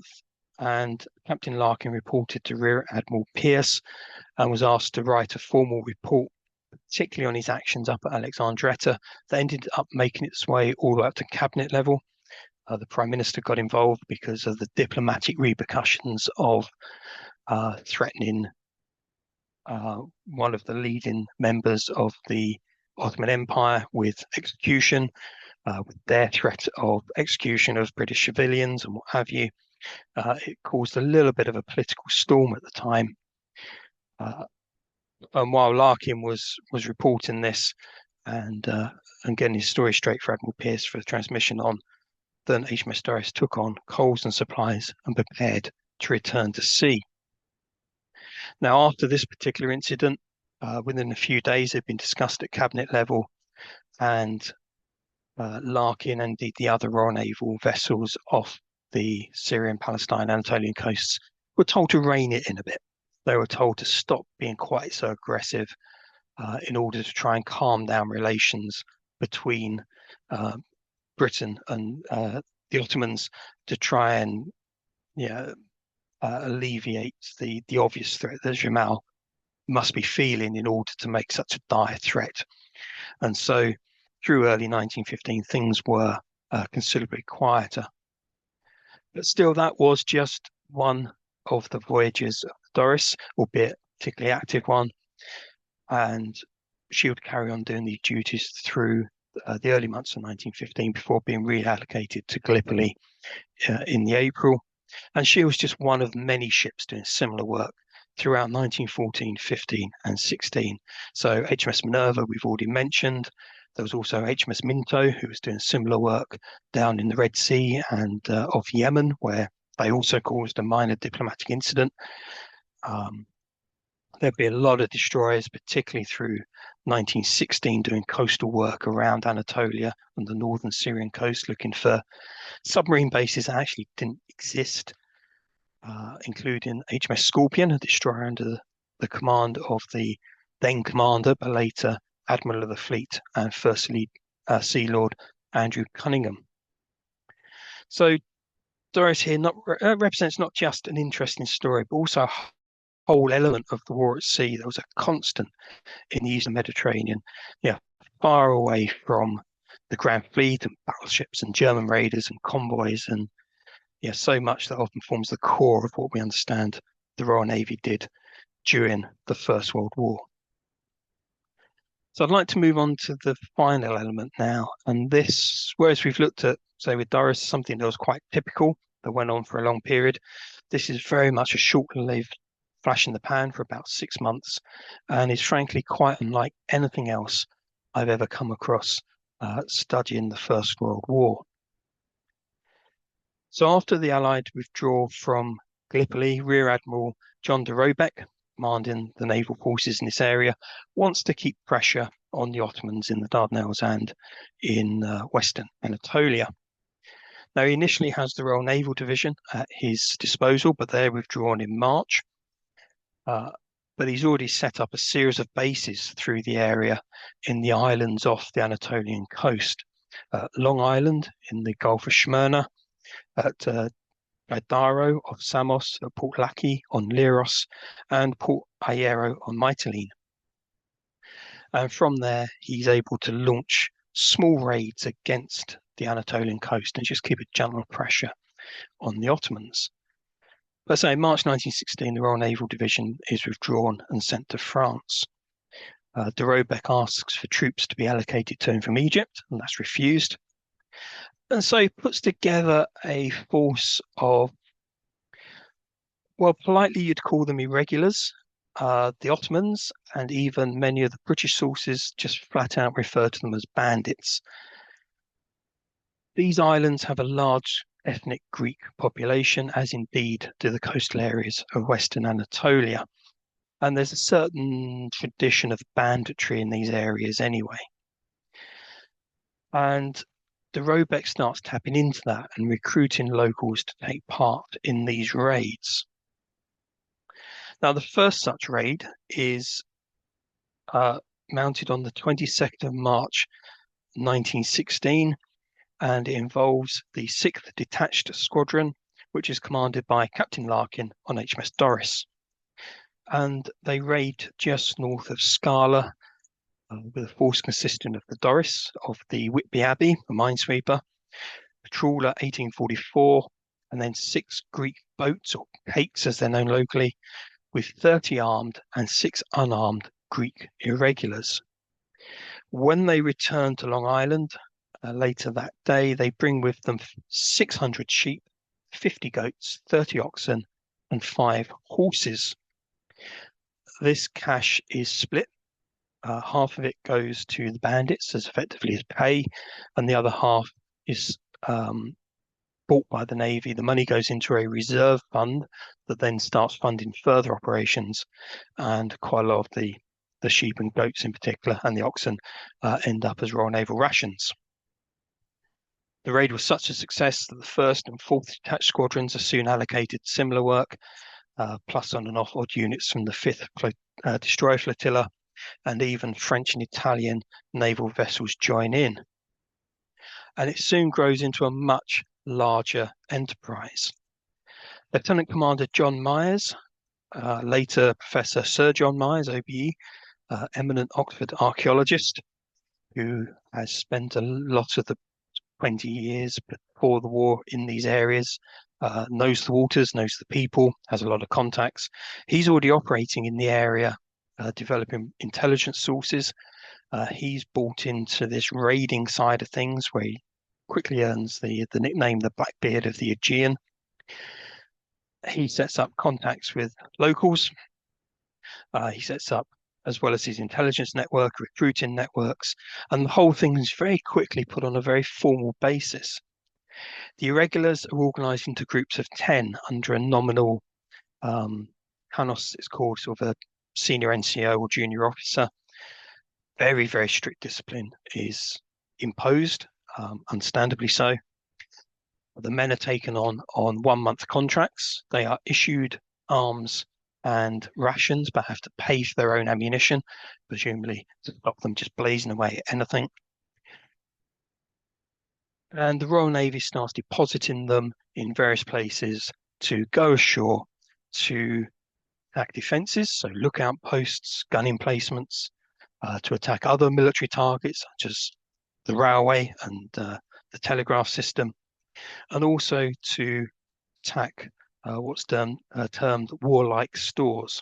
and Captain Larkin reported to Rear Admiral Pierce and was asked to write a formal report, particularly on his actions up at Alexandretta. That ended up making its way all the way up to cabinet level. The Prime Minister got involved because of the diplomatic repercussions of threatening one of the leading members of the Ottoman Empire with execution, with their threat of execution of British civilians and what have you. It caused a little bit of a political storm at the time. And while Larkin was reporting this and getting his story straight for Admiral Pierce for the transmission on, then HMS Doris took on coals and supplies and prepared to return to sea. Now, after this particular incident, within a few days, it had been discussed at cabinet level, and Larkin and indeed the other Royal Naval vessels off the Syrian, Palestine, Anatolian coasts were told to rein it in a bit. They were told to stop being quite so aggressive in order to try and calm down relations between Britain and the Ottomans, to try and alleviate the obvious threat that Jamal must be feeling in order to make such a dire threat. And so through early 1915, things were considerably quieter. But still, that was just one of the voyages of Doris, albeit a particularly active one. And she would carry on doing these duties through the early months of 1915 before being reallocated to Gallipoli in the April. And she was just one of many ships doing similar work throughout 1914, 15 and 16. So HMS Minerva, we've already mentioned. There was also HMS Minto, who was doing similar work down in the Red Sea and off Yemen, where they also caused a minor diplomatic incident. There'd be a lot of destroyers, particularly through 1916, doing coastal work around Anatolia and the northern Syrian coast, looking for submarine bases that actually didn't exist, including HMS Scorpion, a destroyer under the command of the then commander, but later Admiral of the Fleet and First Sea Lord Andrew Cunningham. So Doris here represents not just an interesting story, but also a whole element of the war at sea that was a constant in the Eastern Mediterranean, far away from the Grand Fleet and battleships and German raiders and convoys, and so much that often forms the core of what we understand the Royal Navy did during the First World War. So I'd like to move on to the final element now, and this, whereas we've looked at, say with Doris, something that was quite typical that went on for a long period, this is very much a short-lived flash in the pan for about 6 months, and is frankly quite unlike anything else I've ever come across studying the First World War. So after the Allied withdrawal from Gallipoli, Rear Admiral John de Robeck, commanding the naval forces in this area, wants to keep pressure on the Ottomans in the Dardanelles and in Western Anatolia. Now, he initially has the Royal Naval Division at his disposal, but they're withdrawn in March. But he's already set up a series of bases through the area in the islands off the Anatolian coast. Long Island in the Gulf of Smyrna, at Gaidaro off Samos, at Port Laki on Leros, and Port Hierro on Mytilene. And from there, he's able to launch small raids against the Anatolian coast and just keep a general pressure on the Ottomans. But so in March 1916, the Royal Naval Division is withdrawn and sent to France. De Robeck asks for troops to be allocated to him from Egypt, and that's refused. And so he puts together a force of, well, politely you'd call them irregulars. The Ottomans and even many of the British sources just flat out refer to them as bandits. These islands have a large ethnic Greek population, as indeed do the coastal areas of Western Anatolia. And there's a certain tradition of banditry in these areas anyway. And de Robeck starts tapping into that and recruiting locals to take part in these raids. Now, the first such raid is mounted on the 22nd of March 1916, and it involves the 6th Detached Squadron, which is commanded by Captain Larkin on HMS Doris. And they raid just north of Scala with a force consisting of the Doris, of the Whitby Abbey, a minesweeper, Trawler 1844, and then 6 Greek boats, or cakes as they're known locally, with 30 armed and 6 unarmed Greek irregulars. When they return to Long Island later that day, they bring with them 600 sheep, 50 goats, 30 oxen, and 5 horses. This cash is split. Half of it goes to the bandits as effectively as pay, and the other half is bought by the Navy. The money goes into a reserve fund that then starts funding further operations, and quite a lot of the sheep and goats in particular, and the oxen, end up as Royal Naval rations. The raid was such a success that the 1st and 4th Detached Squadrons are soon allocated similar work, plus on and off odd units from the 5th Destroyer Flotilla, and even French and Italian naval vessels join in. And it soon grows into a much larger enterprise. Lieutenant Commander John Myers, later Professor Sir John Myers, OBE, eminent Oxford archaeologist, who has spent a lot of the 20 years before the war in these areas, knows the waters, knows the people, has a lot of contacts. He's already operating in the area, developing intelligence sources. He's bought into this raiding side of things, where he quickly earns the nickname the Blackbeard of the Aegean. He sets up contacts with locals. He sets up, as well as his intelligence network, recruiting networks, and the whole thing is very quickly put on a very formal basis. The irregulars are organised into groups of 10 under a nominal Hanos, it's called, sort of a senior NCO or junior officer. Very, very strict discipline is imposed, understandably so. The men are taken on 1-month contracts. They are issued arms and rations, but have to pay for their own ammunition, presumably to stop them just blazing away at anything. And the Royal Navy starts depositing them in various places to go ashore to attack defences, so lookout posts, gun emplacements, to attack other military targets such as the railway and the telegraph system, and also to attack what's termed warlike stores.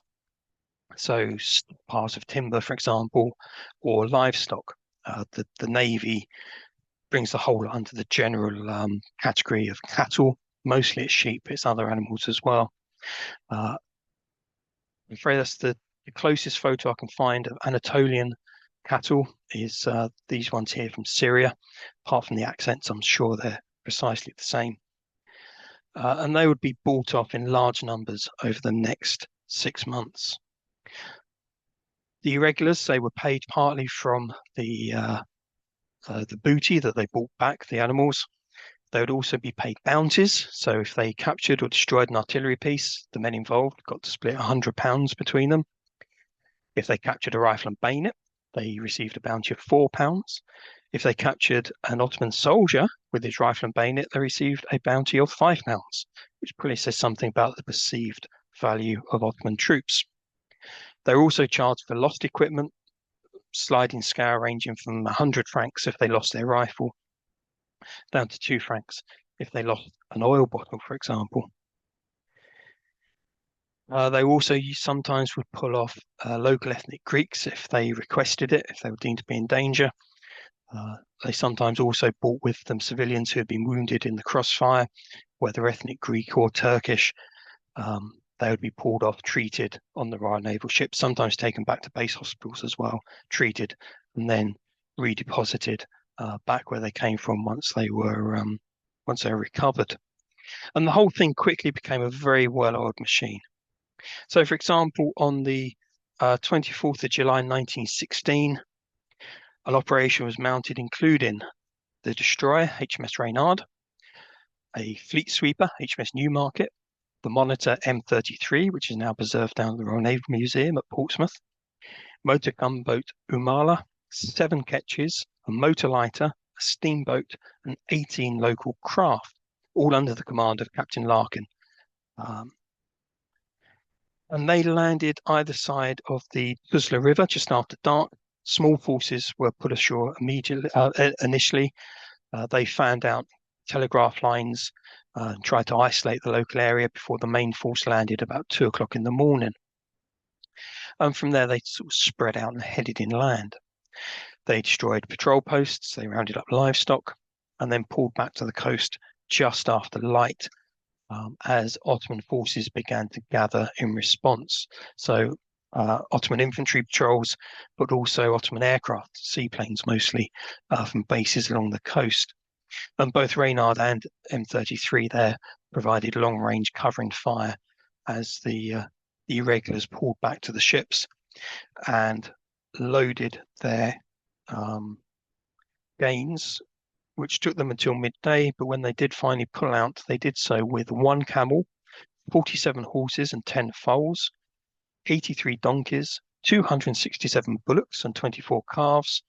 So parts of timber, for example, or livestock. The Navy brings the whole under the general category of cattle. Mostly it's sheep, it's other animals as well. I'm afraid that's the closest photo I can find of Anatolian cattle is these ones here from Syria. Apart from the accents, I'm sure they're precisely the same. And they would be bought off in large numbers over the next 6 months. The irregulars, they were paid partly from the booty that they bought back, the animals. They would also be paid bounties. So if they captured or destroyed an artillery piece, the men involved got to split £100 between them. If they captured a rifle and bayonet, they received a bounty of £4. If they captured an Ottoman soldier with his rifle and bayonet, they received a bounty of £5, which probably says something about the perceived value of Ottoman troops. They were also charged for lost equipment, sliding scale ranging from 100 francs if they lost their rifle, down to 2 francs if they lost an oil bottle, for example. They also sometimes would pull off local ethnic Greeks if they requested it, if they were deemed to be in danger. They sometimes also brought with them civilians who had been wounded in the crossfire, whether ethnic Greek or Turkish. They would be pulled off, treated on the Royal Naval ships, sometimes taken back to base hospitals as well, treated, and then redeposited back where they came from once they were recovered. And the whole thing quickly became a very well-oiled machine. So, for example, on the 24th of July 1916, an operation was mounted including the destroyer HMS Reynard, a fleet sweeper HMS Newmarket, the monitor M33, which is now preserved down at the Royal Naval Museum at Portsmouth, motor gunboat Umala, 7 ketches, a motor lighter, a steamboat, and 18 local craft, all under the command of Captain Larkin. And they landed either side of the Tuzla River just after dark. Small forces were put ashore immediately. Initially, they found out telegraph lines, tried to isolate the local area before the main force landed about 2 o'clock in the morning. And from there, they sort of spread out and headed inland. They destroyed patrol posts, they rounded up livestock, and then pulled back to the coast just after light as Ottoman forces began to gather in response. So Ottoman infantry patrols, but also Ottoman aircraft, seaplanes mostly, from bases along the coast. And both Reynard and M33 there provided long-range covering fire as the irregulars pulled back to the ships and loaded their gains, which took them until midday. But when they did finally pull out, they did so with 1 camel, 47 horses and 10 foals, 83 donkeys, 267 bullocks and 24 calves,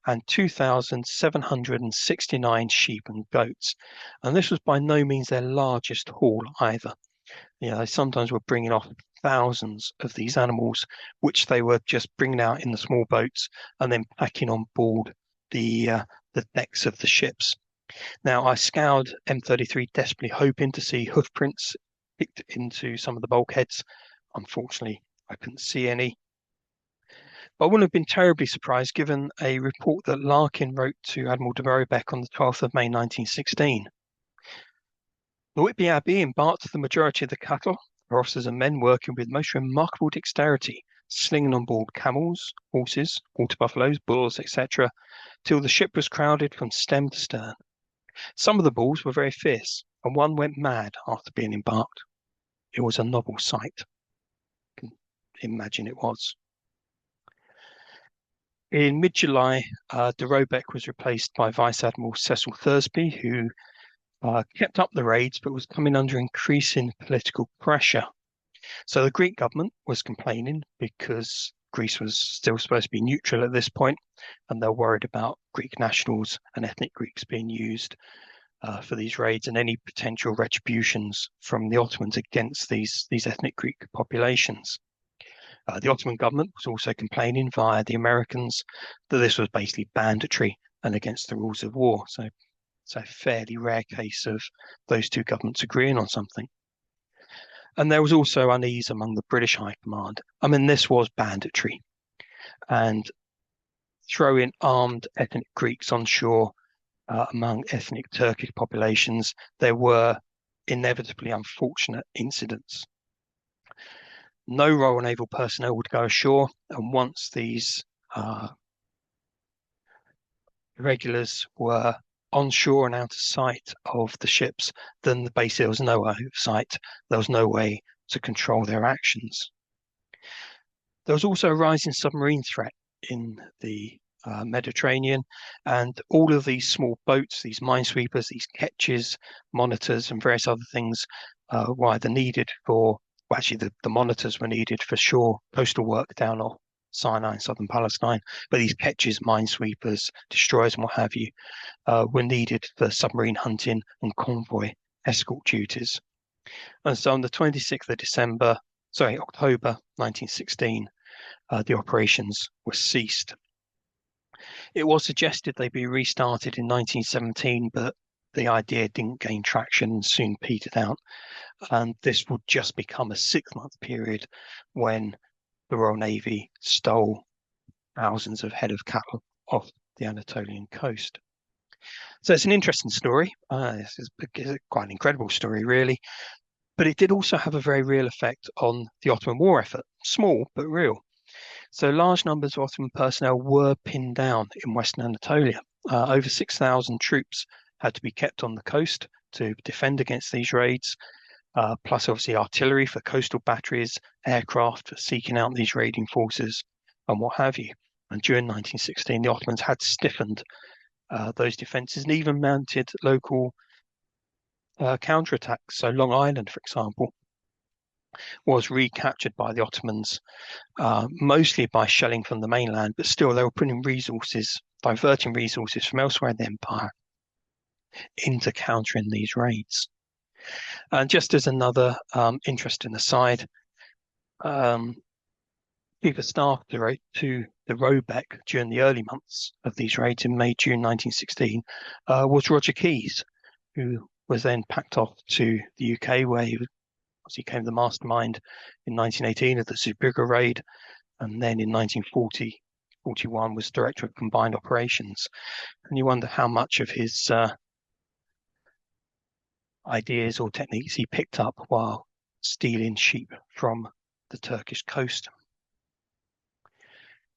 and 2,769 sheep and goats. And this was by no means their largest haul either. They sometimes were bringing off thousands of these animals, which they were just bringing out in the small boats and then packing on board the decks of the ships. Now, I scoured M33 desperately hoping to see hoof prints picked into some of the bulkheads. Unfortunately, I couldn't see any. But I wouldn't have been terribly surprised given a report that Larkin wrote to Admiral de Maurebec on the 12th of May 1916. The Whitby Abbey embarked the majority of the cattle, her officers and men working with most remarkable dexterity, slinging on board camels, horses, water buffaloes, bulls, etc., till the ship was crowded from stem to stern. Some of the bulls were very fierce, and one went mad after being embarked. It was a novel sight. You can imagine it was. In mid-July, de Maurebec was replaced by Vice Admiral Cecil Thursby, who kept up the raids but was coming under increasing political pressure. So the Greek government was complaining because Greece was still supposed to be neutral at this point, and they're worried about Greek nationals and ethnic Greeks being used for these raids and any potential retributions from the Ottomans against these ethnic Greek populations. The Ottoman government was also complaining via the Americans that this was basically banditry and against the rules of war. So it's a fairly rare case of those two governments agreeing on something. And there was also unease among the British High Command. I mean, this was banditry. And throwing armed ethnic Greeks on shore among ethnic Turkish populations, there were inevitably unfortunate incidents. No Royal Naval personnel would go ashore, and once these regulars were on shore and out of sight of the ships, then basically there was no oversight. There was no way to control their actions. There was also a rising submarine threat in the Mediterranean, and all of these small boats, these minesweepers, these ketches, monitors, and various other things were either needed for, well, actually the monitors were needed for shore coastal work down off Sinai in southern Palestine, but these ketches, minesweepers, destroyers, and what have you, were needed for submarine hunting and convoy escort duties. And so on the 26th of October 1916, the operations were ceased. It was suggested they be restarted in 1917, but the idea didn't gain traction and soon petered out. And this would just become a 6-month period when the Royal Navy stole thousands of head of cattle off the Anatolian coast. So it's an interesting story. It's quite an incredible story, really. But it did also have a very real effect on the Ottoman war effort. Small, but real. So large numbers of Ottoman personnel were pinned down in Western Anatolia. Over 6,000 troops had to be kept on the coast to defend against these raids, plus obviously artillery for coastal batteries, aircraft for seeking out these raiding forces, and what have you. And during 1916, the Ottomans had stiffened those defences and even mounted local counterattacks. So Long Island, for example, was recaptured by the Ottomans, mostly by shelling from the mainland, but still they were putting resources, diverting resources from elsewhere in the empire into countering these raids. And just as another interesting aside, Chief of Staff to the Roebuck during the early months of these raids in May, June 1916 was Roger Keyes, who was then packed off to the UK, where he became the mastermind in 1918 of the Zeebrugge raid, and then in 1940-41 was Director of Combined Operations. And you wonder how much of his ideas or techniques he picked up while stealing sheep from the Turkish coast.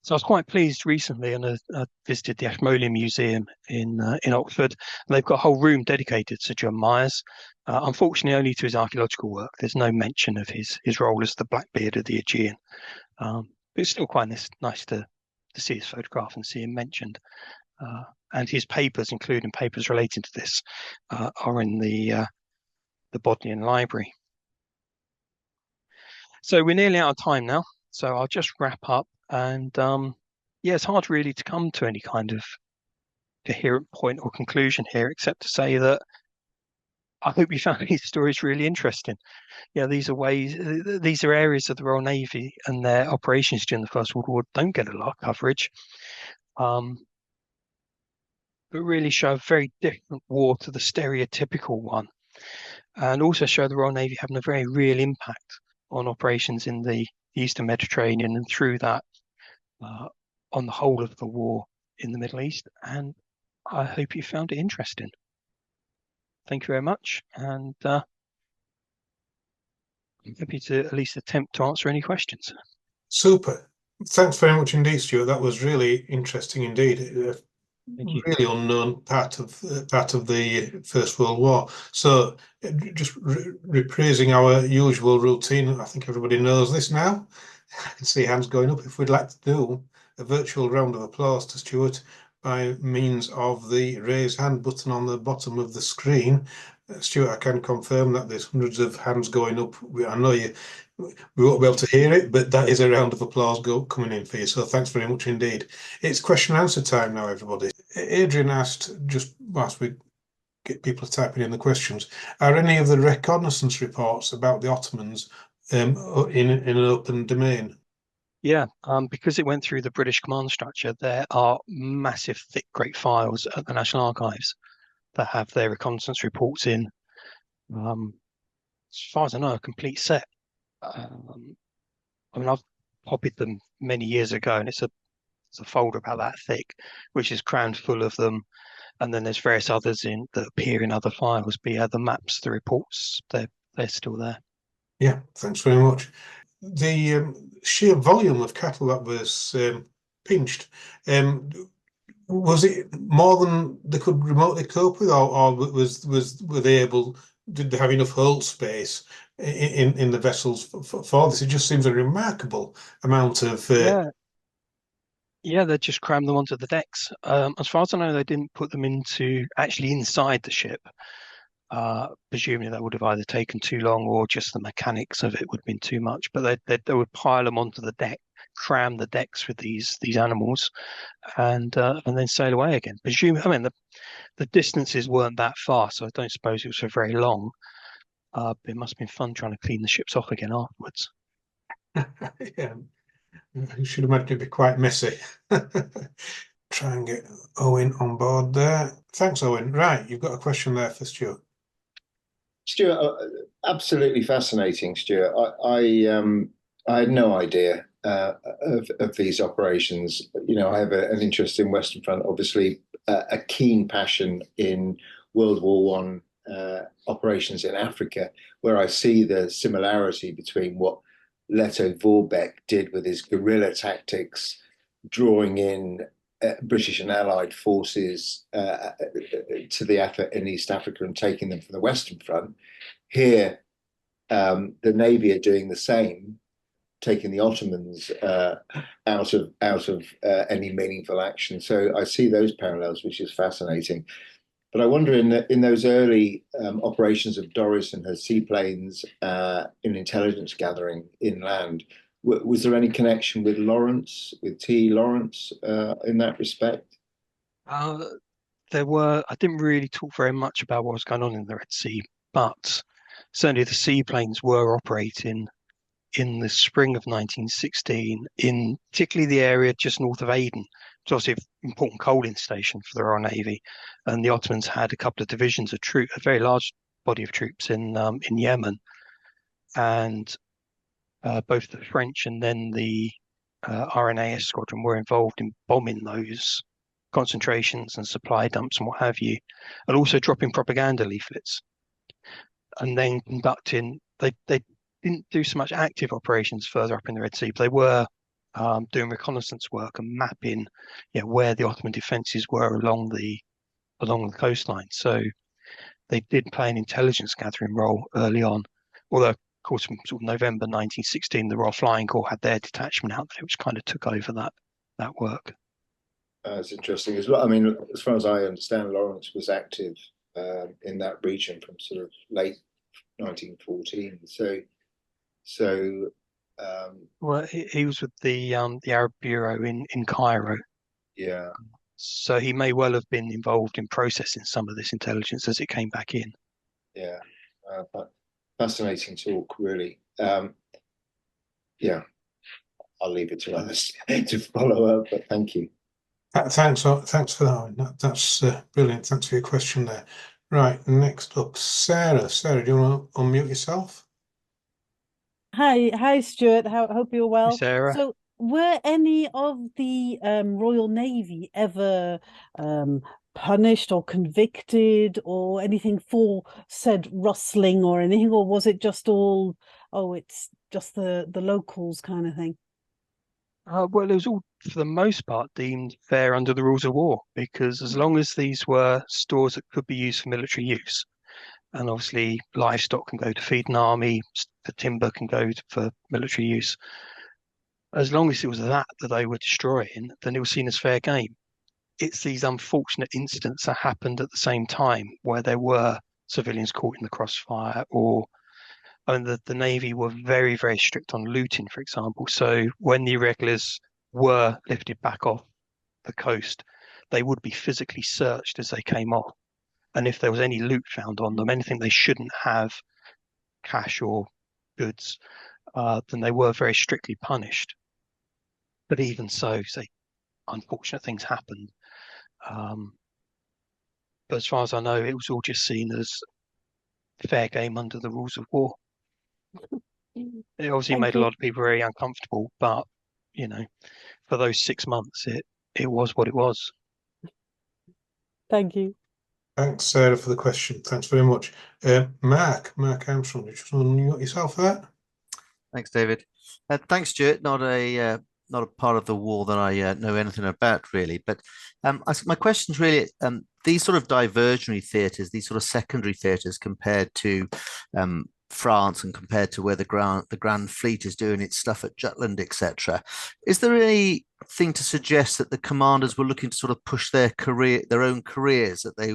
So I was quite pleased recently, and I visited the Ashmolean Museum in Oxford. And they've got a whole room dedicated to John Myers. Unfortunately, only to his archaeological work. There's no mention of his role as the Blackbeard of the Aegean. But it's still quite nice to see his photograph and see him mentioned. And his papers, including papers relating to this, are in the Bodleian Library. So we're nearly out of time now. So I'll just wrap up. And yeah, it's hard really to come to any kind of coherent point or conclusion here, except to say that I hope you found these stories really interesting. Yeah, these are areas of the Royal Navy and their operations during the First World War don't get a lot of coverage, but really show a very different war to the stereotypical one, and also show the Royal Navy having a very real impact on operations in the Eastern Mediterranean, and through that, on the whole of the war in the Middle East. And I hope you found it interesting. Thank you very much, and I'm happy to at least attempt to answer any questions.
Super. Thanks very much indeed, Stuart. That was really interesting indeed.
Thank you.
Really unknown part of the First World War. So, just reprising our usual routine. I think everybody knows this now. I can see hands going up. If we'd like to do a virtual round of applause to Stuart by means of the raise hand button on the bottom of the screen. Stuart, I can confirm that there's hundreds of hands going up. I know we won't be able to hear it, but that is a round of applause coming in for you. So thanks very much indeed. It's question and answer time now, everybody. Adrian asked, just whilst we get people typing in the questions, are any of the reconnaissance reports about the Ottomans in an open domain?
Yeah, because it went through the British command structure, there are massive, thick, great files at the National Archives that have their reconnaissance reports in. As far as I know, a complete set. I mean, I've copied them many years ago, and it's a folder about that thick, which is crammed full of them. And then there's various others that appear in other files. But yeah, the maps, the reports, they're still there.
Yeah, thanks very much. The sheer volume of cattle that was pinched, was it more than they could remotely cope with, or were they able? Did they have enough hold space in the vessels for this? It just seems a remarkable amount of.
Yeah, they just crammed them onto the decks. As far as I know, they didn't put them actually inside the ship. Presumably that would have either taken too long, or just the mechanics of it would have been too much. But they would pile them onto the deck, cram the decks with these animals, and then sail away again. I mean, the distances weren't that far, so I don't suppose it was for very long. But it must have been fun trying to clean the ships off again afterwards.
Yeah, you should imagine it'd be quite messy. try and get Owen on board there. Thanks, Owen. Right, you've got a question there for Stuart.
Stuart, absolutely fascinating, Stuart. I had no idea of these operations. You know, I have an interest in Western Front, obviously, a keen passion in World War One operations in Africa, where I see the similarity between what Leto Vorbeck did with his guerrilla tactics, drawing in British and Allied forces to the effort in East Africa and taking them from the Western Front. Here, the Navy are doing the same, taking the Ottomans out of any meaningful action. So I see those parallels, which is fascinating. But I wonder in those early operations of Doris and her seaplanes in intelligence gathering inland, was there any connection with Lawrence, with T. Lawrence in that respect?
There were. I didn't really talk very much about what was going on in the Red Sea, but certainly the seaplanes were operating in the spring of 1916 in particularly the area just north of Aden, which is obviously an important coaling station for the Royal Navy. And the Ottomans had a couple of divisions of troops, a very large body of troops in Yemen, and both the French and then the RNAS squadron were involved in bombing those concentrations and supply dumps and what have you, and also dropping propaganda leaflets, and then conducting. They didn't do so much active operations further up in the Red Sea, but they were doing reconnaissance work and mapping, where the Ottoman defences were along the coastline. So they did play an intelligence gathering role early on, although of course from sort of November 1916 the Royal Flying Corps had their detachment out there, which kind of took over that work.
It's interesting as well. I mean, as far as I understand, Lawrence was active in that region from sort of late 1914.
Well, he was with the Arab Bureau in Cairo.
Yeah.
So he may well have been involved in processing some of this intelligence as it came back in.
Yeah. But fascinating talk, really. Yeah. I'll leave it to others to follow up, but thank you.
Thanks for that. That's brilliant. Thanks for your question there. Right, next up, Sarah. Sarah, do you want to unmute yourself?
Hi, Stuart. Hope you're well.
Hey, Sarah.
So, were any of the Royal Navy ever punished or convicted or anything for said rustling or anything, or was it just all, it's just the locals kind of thing?
Well, it was all, for the most part, deemed fair under the rules of war, because as long as these were stores that could be used for military use, and obviously livestock can go to feed an army, the timber can go for military use, as long as it was that they were destroying, then it was seen as fair game. It's these unfortunate incidents that happened at the same time where there were civilians caught in the crossfire, or the Navy were very, very strict on looting, for example. So when the irregulars were lifted back off the coast, they would be physically searched as they came off. And if there was any loot found on them, anything they shouldn't have, cash or goods, then they were very strictly punished. But even so, say, unfortunate things happened. But as far as I know, it was all just seen as fair game under the rules of war. It obviously made a lot of people very uncomfortable, but for those 6 months, it was what it was.
Thank you.
Thanks, Sarah, for the question. Thanks very much. Mark Armstrong, you just unmute yourself there.
Thanks, David. Thanks, Stuart. Not a part of the war that I know anything about, really. But my question's really these sort of diversionary theatres, these sort of secondary theatres, compared to France and compared to where the Grand Fleet is doing its stuff at Jutland, etc. Is there anything to suggest that the commanders were looking to sort of push their own careers, that they,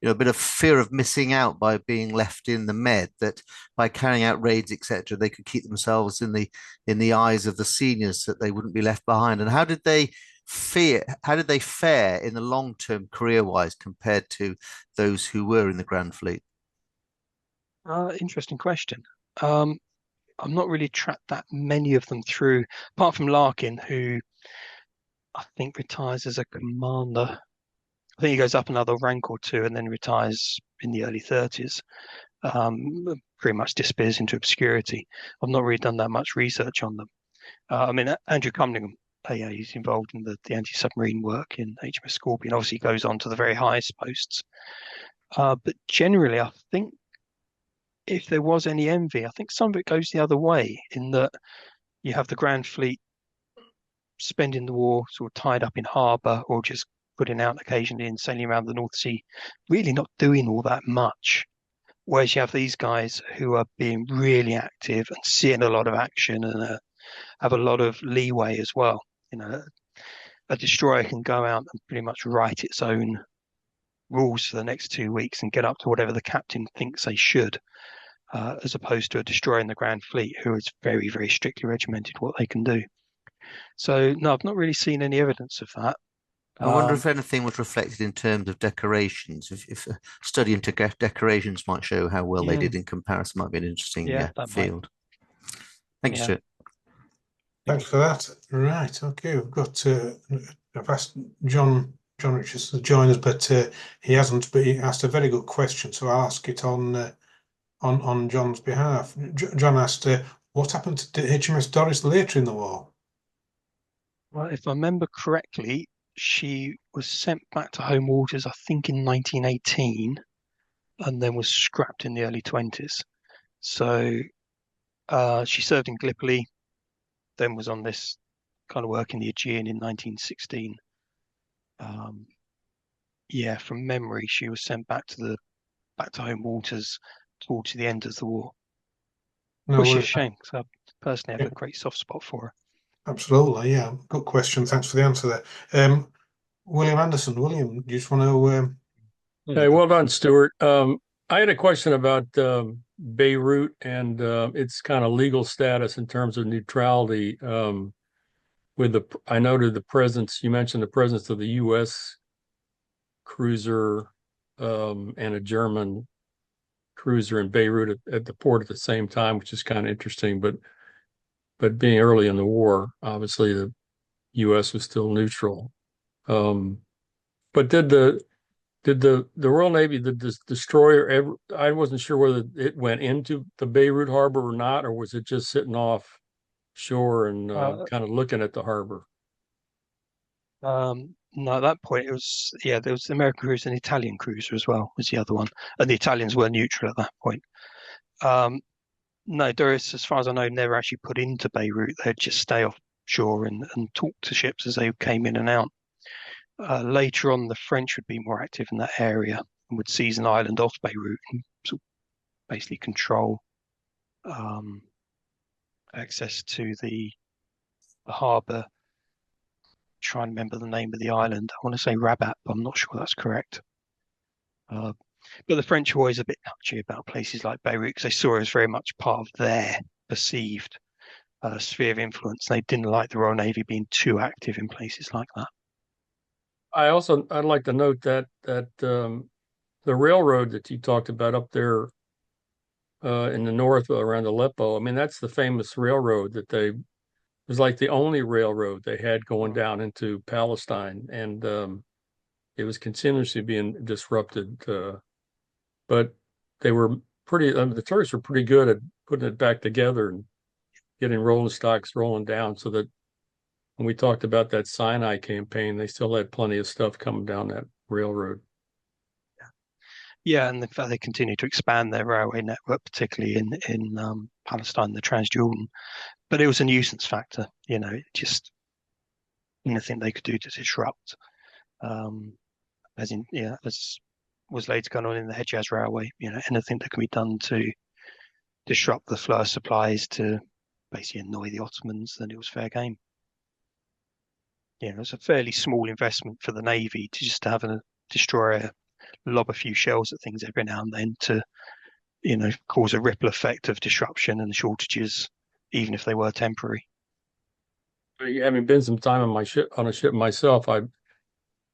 a bit of fear of missing out by being left in the Med, that by carrying out raids, etc., they could keep themselves in the eyes of the seniors, that they wouldn't be left behind? And how did they fare in the long term career wise compared to those who were in the Grand Fleet?
Interesting question. I've not really tracked that many of them through, apart from Larkin, who I think retires as a commander. I think he goes up another rank or two and then retires in the early 30s. Pretty much disappears into obscurity. I've not really done that much research on them. I mean, Andrew Cunningham, yeah, he's involved in the anti-submarine work in HMS Scorpion. Obviously, goes on to the very highest posts. But generally, I think if there was any envy, I think some of it goes the other way in that you have the Grand Fleet spending the war sort of tied up in harbour or just putting out occasionally and sailing around the North Sea, really not doing all that much. Whereas you have these guys who are being really active and seeing a lot of action and have a lot of leeway as well. You know, a destroyer can go out and pretty much write its own rules for the next 2 weeks and get up to whatever the captain thinks they should, as opposed to a destroyer in the Grand Fleet who is very, very strictly regimented what they can do. So, no, I've not really seen any evidence of that.
I wonder if anything was reflected in terms of decorations. If a study into decorations might show how well they did in comparison, might be an interesting field. Thank you, Stuart.
Thanks for that. Right, okay, we've got. I've asked John Richards to join us, but he hasn't. But he asked a very good question, so I'll ask it on John's behalf. John asked, "What happened to HMS Doris later in the war?"
Well, if I remember correctly, she was sent back to home waters, I think, in 1918, and then was scrapped in the early 20s. So she served in Gallipoli, then was on this kind of work in the Aegean in 1916. Yeah, from memory, she was sent back to home waters towards the end of the war. Which is a shame, because I personally have a great soft spot for her.
Absolutely, yeah. Good question. Thanks for the answer there. William Anderson. William, do you just want to...
Hey, well done, Stuart. I had a question about Beirut and its kind of legal status in terms of neutrality. I noted the presence, you mentioned the presence of the U.S. cruiser and a German cruiser in Beirut at the port at the same time, which is kind of interesting. But being early in the war, obviously the U.S. was still neutral. But did the Royal Navy, the destroyer ever? I wasn't sure whether it went into the Beirut harbor or not, or was it just sitting off shore and kind of looking at the harbor?
No, at that point it was there was the American cruiser and the Italian cruiser as well was the other one, and the Italians were neutral at that point. No, Doris, as far as I know, never actually put into Beirut. They'd just stay offshore and talk to ships as they came in and out. Later on, the French would be more active in that area and would seize an island off Beirut and sort of basically control access to the harbour. Try and remember the name of the island. I want to say Rabat, but I'm not sure that's correct. But the French were always a bit touchy about places like Beirut because they saw it as very much part of their perceived sphere of influence. They didn't like the Royal Navy being too active in places like that.
I'd like to note that the railroad that you talked about up there in the north around Aleppo, I mean, that's the famous railroad that it was like the only railroad they had going down into Palestine, and it was continuously being disrupted. But they were the Turks were pretty good at putting it back together and getting rolling stocks rolling down, so that when we talked about that Sinai campaign, they still had plenty of stuff coming down that railroad.
Yeah, and in fact, they continue to expand their railway network, particularly in Palestine, the Transjordan. But it was a nuisance factor, just anything they could do to disrupt, as was later going on in the Hejaz Railway. Anything that can be done to disrupt the flow of supplies to basically annoy the Ottomans, then it was fair game. It was a fairly small investment for the Navy to just have a destroyer lob a few shells at things every now and then to, cause a ripple effect of disruption and shortages, even if they were temporary.
Having been some time on a ship myself, I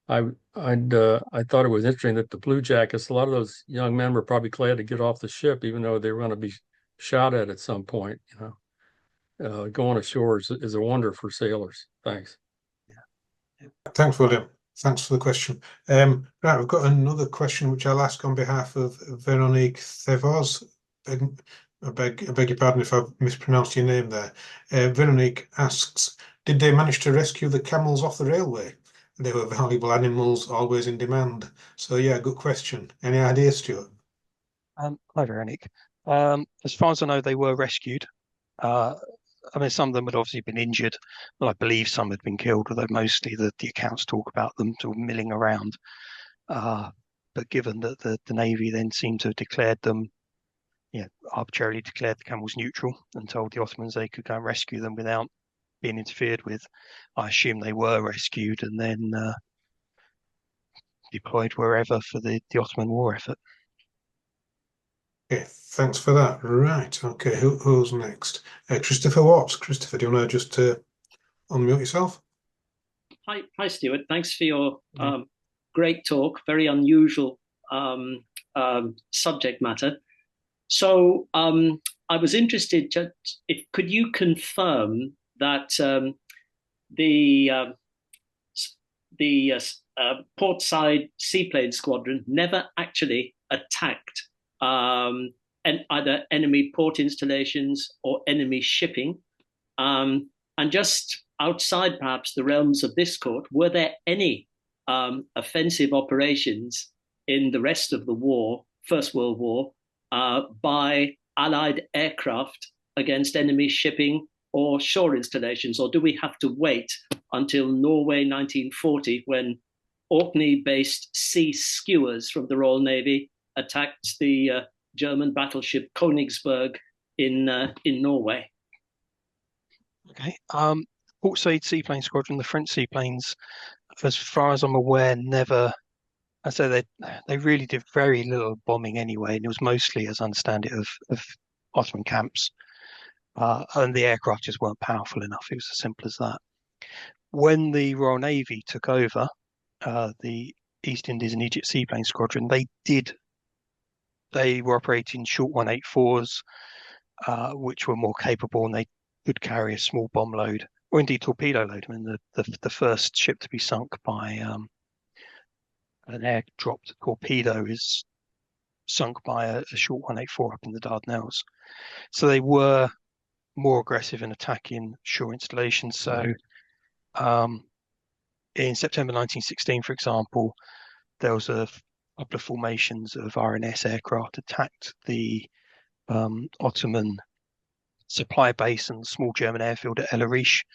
thought it was interesting that the bluejackets, a lot of those young men were probably glad to get off the ship, even though they were going to be shot at some point. Going ashore is a wonder for sailors. Thanks.
Thanks, William. Thanks for the question. Right, we've got another question which I'll ask on behalf of Veronique Thevos. I beg your pardon if I've mispronounced your name there. Veronique asks, did they manage to rescue the camels off the railway? They were valuable animals, always in demand. So yeah, good question. Any ideas, Stuart?
Hi, Veronique. As far as I know, they were rescued. I mean, some of them had obviously been injured, and I believe some had been killed, although mostly the accounts talk about them sort of milling around. But given that the Navy then seemed to have declared them, arbitrarily declared the camels neutral and told the Ottomans they could go and rescue them without being interfered with, I assume they were rescued and then deployed wherever for the Ottoman war effort.
Okay, thanks for that. Right, okay, who's next? Christopher Watts. Christopher, do you want to just unmute yourself?
Hi, Stuart. Thanks for your great talk. Very unusual subject matter. So I was interested, could you confirm that the Port Said Seaplane Squadron never actually attacked either enemy port installations or enemy shipping? And just outside perhaps the realms of this court, were there any offensive operations in the rest of the war, First World War, by Allied aircraft against enemy shipping or shore installations? Or do we have to wait until Norway 1940 when Orkney-based sea skewers from the Royal Navy attacked the German battleship Königsberg in Norway?
Okay. Port Said Seaplane Squadron, the French seaplanes, as far as I'm aware, never. I say they really did very little bombing anyway, and it was mostly, as I understand it, of Ottoman camps, and the aircraft just weren't powerful enough. It was as simple as that. When the Royal Navy took over the East Indies and Egypt Seaplane Squadron, they were operating short 184s, which were more capable, and they could carry a small bomb load, or indeed torpedo load. I mean, the first ship to be sunk by an air-dropped torpedo is sunk by a short 184 up in the Dardanelles. So they were more aggressive in attacking shore installations. So in September 1916, for example, there was a couple of formations of RNS aircraft attacked the Ottoman supply base and small German airfield at El Arish.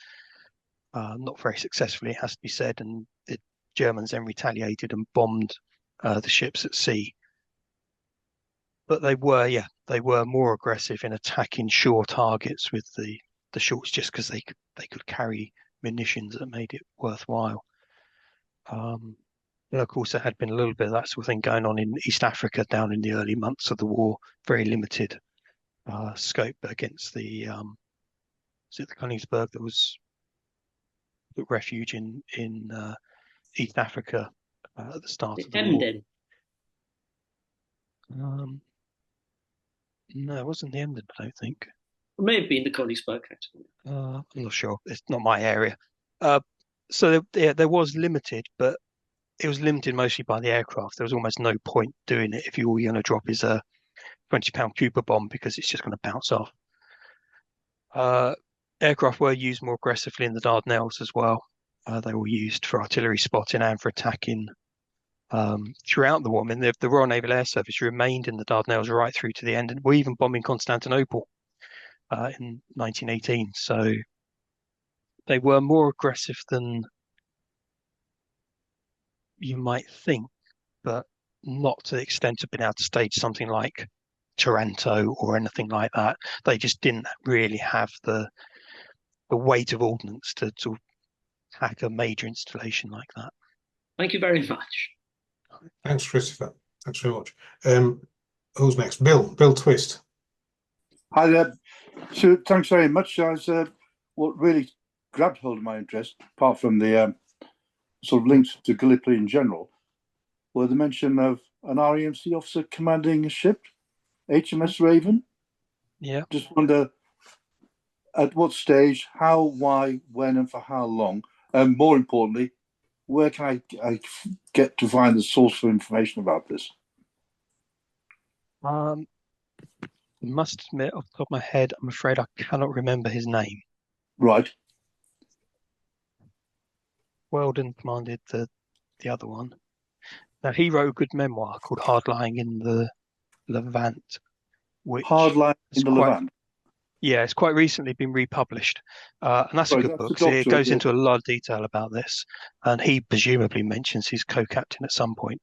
Not very successfully, it has to be said, and the Germans then retaliated and bombed the ships at sea. But they were more aggressive in attacking shore targets with the shorts, just because they could carry munitions that made it worthwhile. And of course, there had been a little bit of that sort of thing going on in East Africa down in the early months of the war. Very limited scope against the Königsberg that was the refuge in East Africa at the start of the war. No, it wasn't the Emden, I don't think.
It may have been the Königsberg, actually.
I'm not sure. It's not my area. So there was limited, but it was limited mostly by the aircraft. There was almost no point doing it if all you're going to drop is a 20-pound Cooper bomb, because it's just going to bounce off. Aircraft were used more aggressively in the Dardanelles as well. They were used for artillery spotting and for attacking throughout the war. I mean, the Royal Naval Air Service remained in the Dardanelles right through to the end, and were even bombing Constantinople in 1918. So they were more aggressive than you might think, but not to the extent of being able to stage something like Taranto or anything like that. They just didn't really have the weight of ordnance to hack a major installation like that.
Thank you very much.
Thanks, Christopher. Thanks very much. Who's next? Bill Twist.
Hi there. So thanks very much. What really grabbed hold of my interest, apart from the sort of links to Gallipoli in general, were the mention of an REMC officer commanding a ship, HMS Raven.
Yeah.
Just wonder at what stage, how, why, when, and for how long. And more importantly, where can I get to find the source of information about this?
Must admit, off the top of my head, I'm afraid I cannot remember his name.
Right.
Weldon commanded the other one. Now, he wrote a good memoir called Hard Lying in the Levant, which
Hard Line in the
quite,
Levant.
Yeah, it's quite recently been republished, and that's a
Right,
good
that's
book.
the
It
doctor,
goes
yeah.
into a lot of detail about this, and he presumably mentions his co-captain at some point.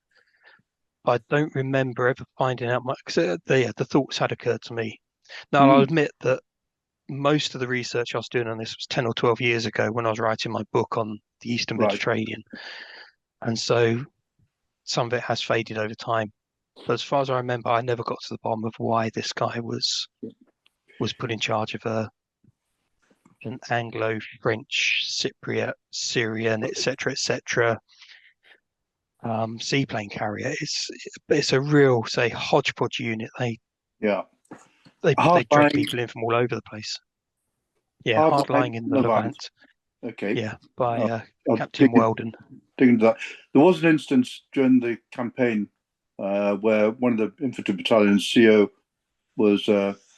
I don't remember ever finding out much, because the thoughts had occurred to me. Now, I'll admit that most of the research I was doing on this was 10 or 12 years ago when I was writing my book on the Eastern
Right.
Mediterranean. And so some of it has faded over time. But as far as I remember, I never got to the bottom of why this guy was put in charge of an Anglo-French, Cypriot, Syrian, etc., seaplane carrier. It's a real, say, hodgepodge unit. They drag people in from all over the place. Yeah, Hard Lying in the Levant.
Okay.
Yeah, by Captain Weldon.
Dig into that. There was an instance during the campaign where one of the infantry battalion's CO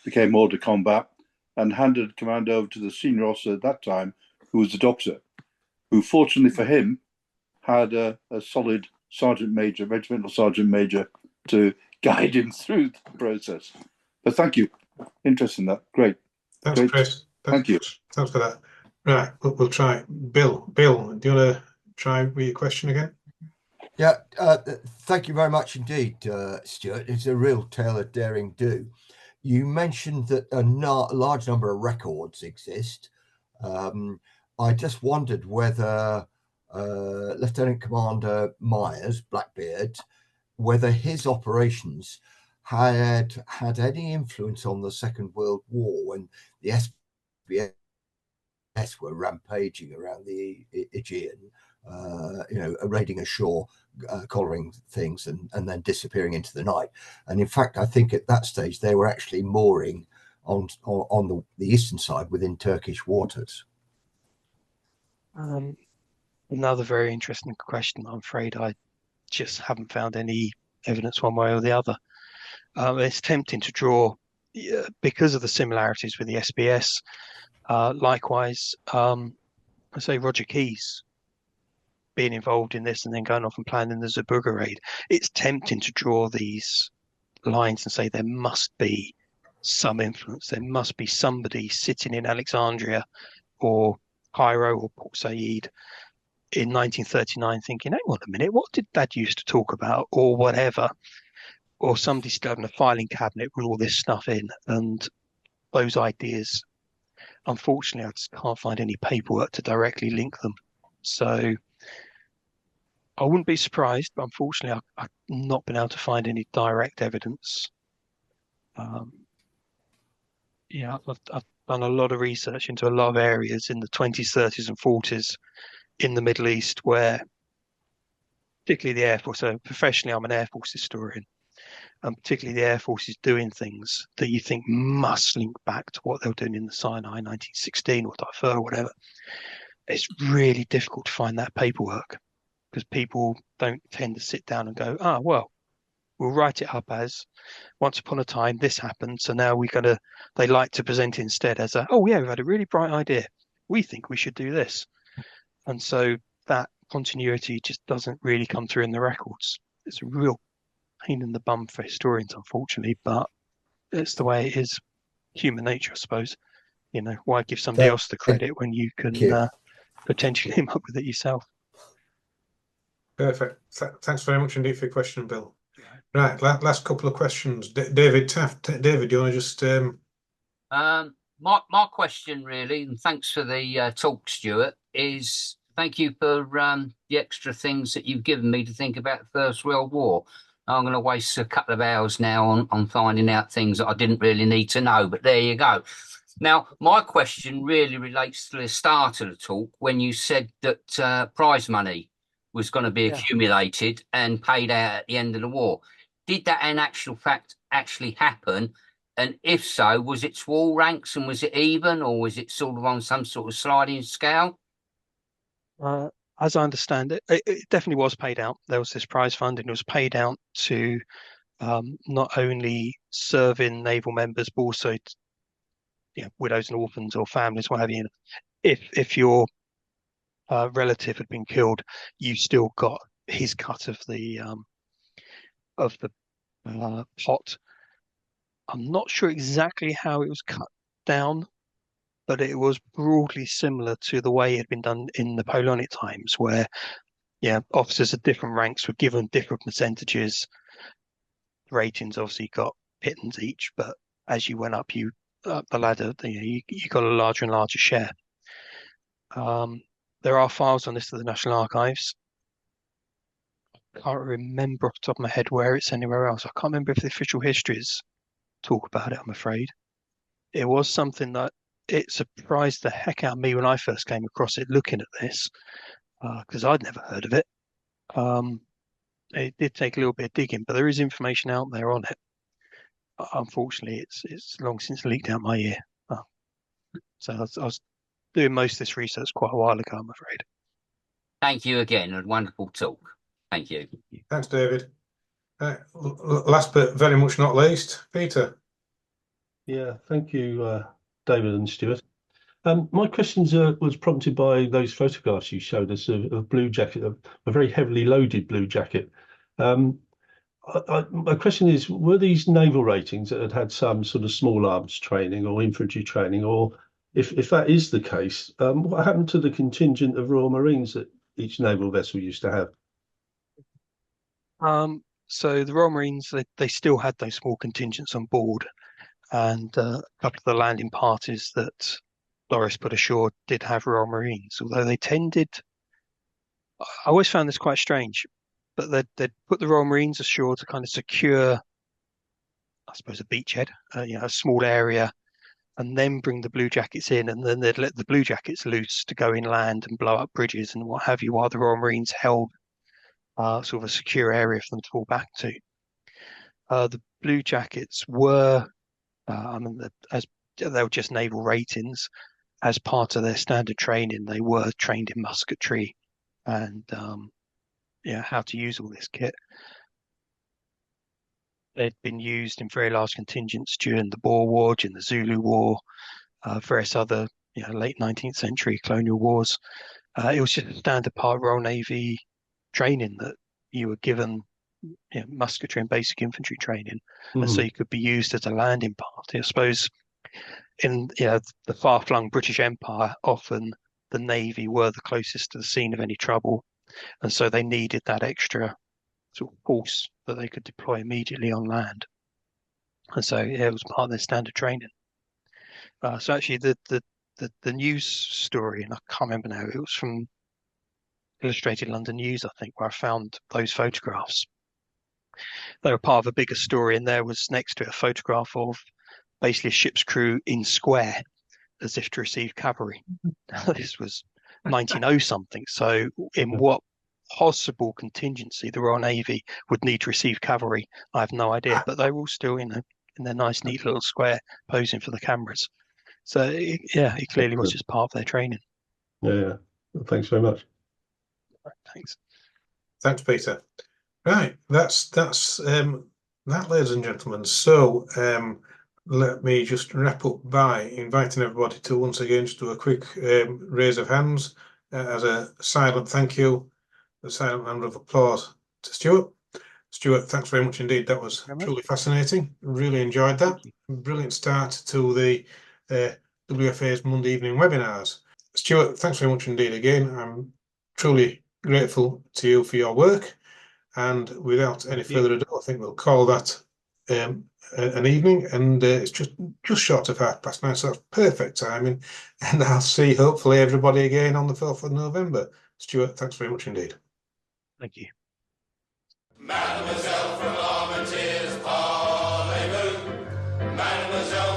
became hors de combat and handed command over to the senior officer at that time, who was the doctor, who fortunately for him had a solid regimental sergeant major to guide him through the process. But thank you. Interesting that. Great.
Thanks,
Great.
Chris.
Thank you.
Thanks for that. Right, we'll try. Bill, do you want to try with your question again?
Yeah, thank you very much indeed, Stuart. It's a real tale of daring do. You mentioned that a large number of records exist. I just wondered whether Lieutenant Commander Myers, Blackbeard, whether his operations had any influence on the Second World War when the SBS were rampaging around the Aegean, raiding ashore, collaring things and then disappearing into the night. And in fact, I think at that stage they were actually mooring on the eastern side within Turkish waters.
Another very interesting question. I'm afraid I just haven't found any evidence one way or the other. It's tempting to draw, because of the similarities with the SBS. Likewise, I say Roger Keyes being involved in this and then going off and planning the Zeebrugge raid. It's tempting to draw these lines and say there must be some influence. There must be somebody sitting in Alexandria or Cairo or Port Said in 1939 thinking, hang on a minute, what did Dad used to talk about, or whatever, or somebody still having a filing cabinet with all this stuff in. And those ideas, unfortunately, I just can't find any paperwork to directly link them. So I wouldn't be surprised, but unfortunately, I've not been able to find any direct evidence. I've done a lot of research into a lot of areas in the 20s, 30s, and 40s in the Middle East, where particularly the Air Force, so professionally I'm an Air Force historian, and particularly the Air Force is doing things that you think must link back to what they were doing in the Sinai 1916 or Darfur or whatever. It's really difficult to find that paperwork because people don't tend to sit down and go, well, we'll write it up as once upon a time this happened, so now they like to present it instead as we've had a really bright idea. We think we should do this. And so that continuity just doesn't really come through in the records. It's a real pain in the bum for historians, unfortunately, but it's the way it is. Human nature, I suppose. Why give somebody else the credit when you can potentially come up with it yourself?
Perfect. Thanks very much indeed for your question, Bill. Right, last couple of questions. David Taft. David, do you want to just...
My question really, and thanks for the talk, Stuart, is thank you for the extra things that you've given me to think about the First World War. I'm going to waste a couple of hours now on finding out things that I didn't really need to know, but there you go. Now, my question really relates to the start of the talk when you said that prize money was going to be accumulated and paid out at the end of the war. Did that in actual fact actually happen? And if so, was it to all ranks and was it even, or was it sort of on some sort of sliding scale?
as I understand it, it definitely was paid out. There was this prize fund, and it was paid out to not only serving naval members, but also widows and orphans or families, what have you. If your relative had been killed, you still got his cut of the pot. I'm not sure exactly how it was cut down, but it was broadly similar to the way it had been done in Napoleonic times, where officers of different ranks were given different percentages. Ratings obviously got pittance each, but as you went up the ladder, you got a larger and larger share. There are files on this to the National Archives. I can't remember off the top of my head where it's anywhere else. I can't remember if the official histories talk about it, I'm afraid. It was something that it surprised the heck out of me when I first came across it looking at this, because I'd never heard of it. It did take a little bit of digging, but there is information out there on it. Unfortunately, it's long since leaked out my ear. So I was doing most of this research quite a while ago, I'm afraid.
Thank you again. A wonderful talk. Thank you.
Thanks, David. Last but very much not least, Peter.
Yeah, thank you, David and Stuart. My questions was prompted by those photographs you showed us of a blue jacket, a very heavily loaded blue jacket. My question is, were these naval ratings that had some sort of small arms training or infantry training, or if that is the case, what happened to the contingent of Royal Marines that each naval vessel used to have?
So the Royal Marines, they still had those small contingents on board, and a couple of the landing parties that Doris put ashore did have Royal Marines, although they tended, I always found this quite strange, but they'd put the Royal Marines ashore to kind of secure, I suppose, a beachhead, a small area, and then bring the bluejackets in, and then they'd let the bluejackets loose to go inland and blow up bridges and what have you, while the Royal Marines held sort of a secure area for them to fall back to. The bluejackets were, as they were just naval ratings. As part of their standard training, they were trained in musketry and how to use all this kit. They'd been used in very large contingents during the Boer War, during the Zulu War, various other late 19th century colonial wars. It was just a standard part of Royal Navy training that you were given musketry and basic infantry training, and so you could be used as a landing party. I suppose in the far-flung British Empire, often the Navy were the closest to the scene of any trouble, and so they needed that extra sort of force that they could deploy immediately on land. And so it was part of their standard training. So actually, the news story, and I can't remember now, it was from Illustrated London News, I think, where I found those photographs. They were part of a bigger story, and there was next to it a photograph of basically a ship's crew in square as if to receive cavalry. This was 1900 something. So in what possible contingency the Royal Navy would need to receive cavalry, I have no idea, but they were all still in their nice neat little square posing for the cameras. So it clearly was just part of their training.
Yeah, thanks very much.
Right, thanks
Peter. Right, that's that, ladies and gentlemen. So let me just wrap up by inviting everybody to once again just do a quick raise of hands as a silent thank you, a silent round of applause to Stuart. Stuart, thanks very much indeed. That was truly fascinating. Really enjoyed that. Brilliant start to the WFA's Monday evening webinars. Stuart, thanks very much indeed again. I'm truly grateful to you for your work. And without any further ado, I think we'll call that an evening, and it's just short of 9:30, so that's perfect timing. And I'll see hopefully everybody again on the 4th of November. Stuart, thanks very much indeed.
Thank you.
Mademoiselle from Armentières, parlez-vous. Mademoiselle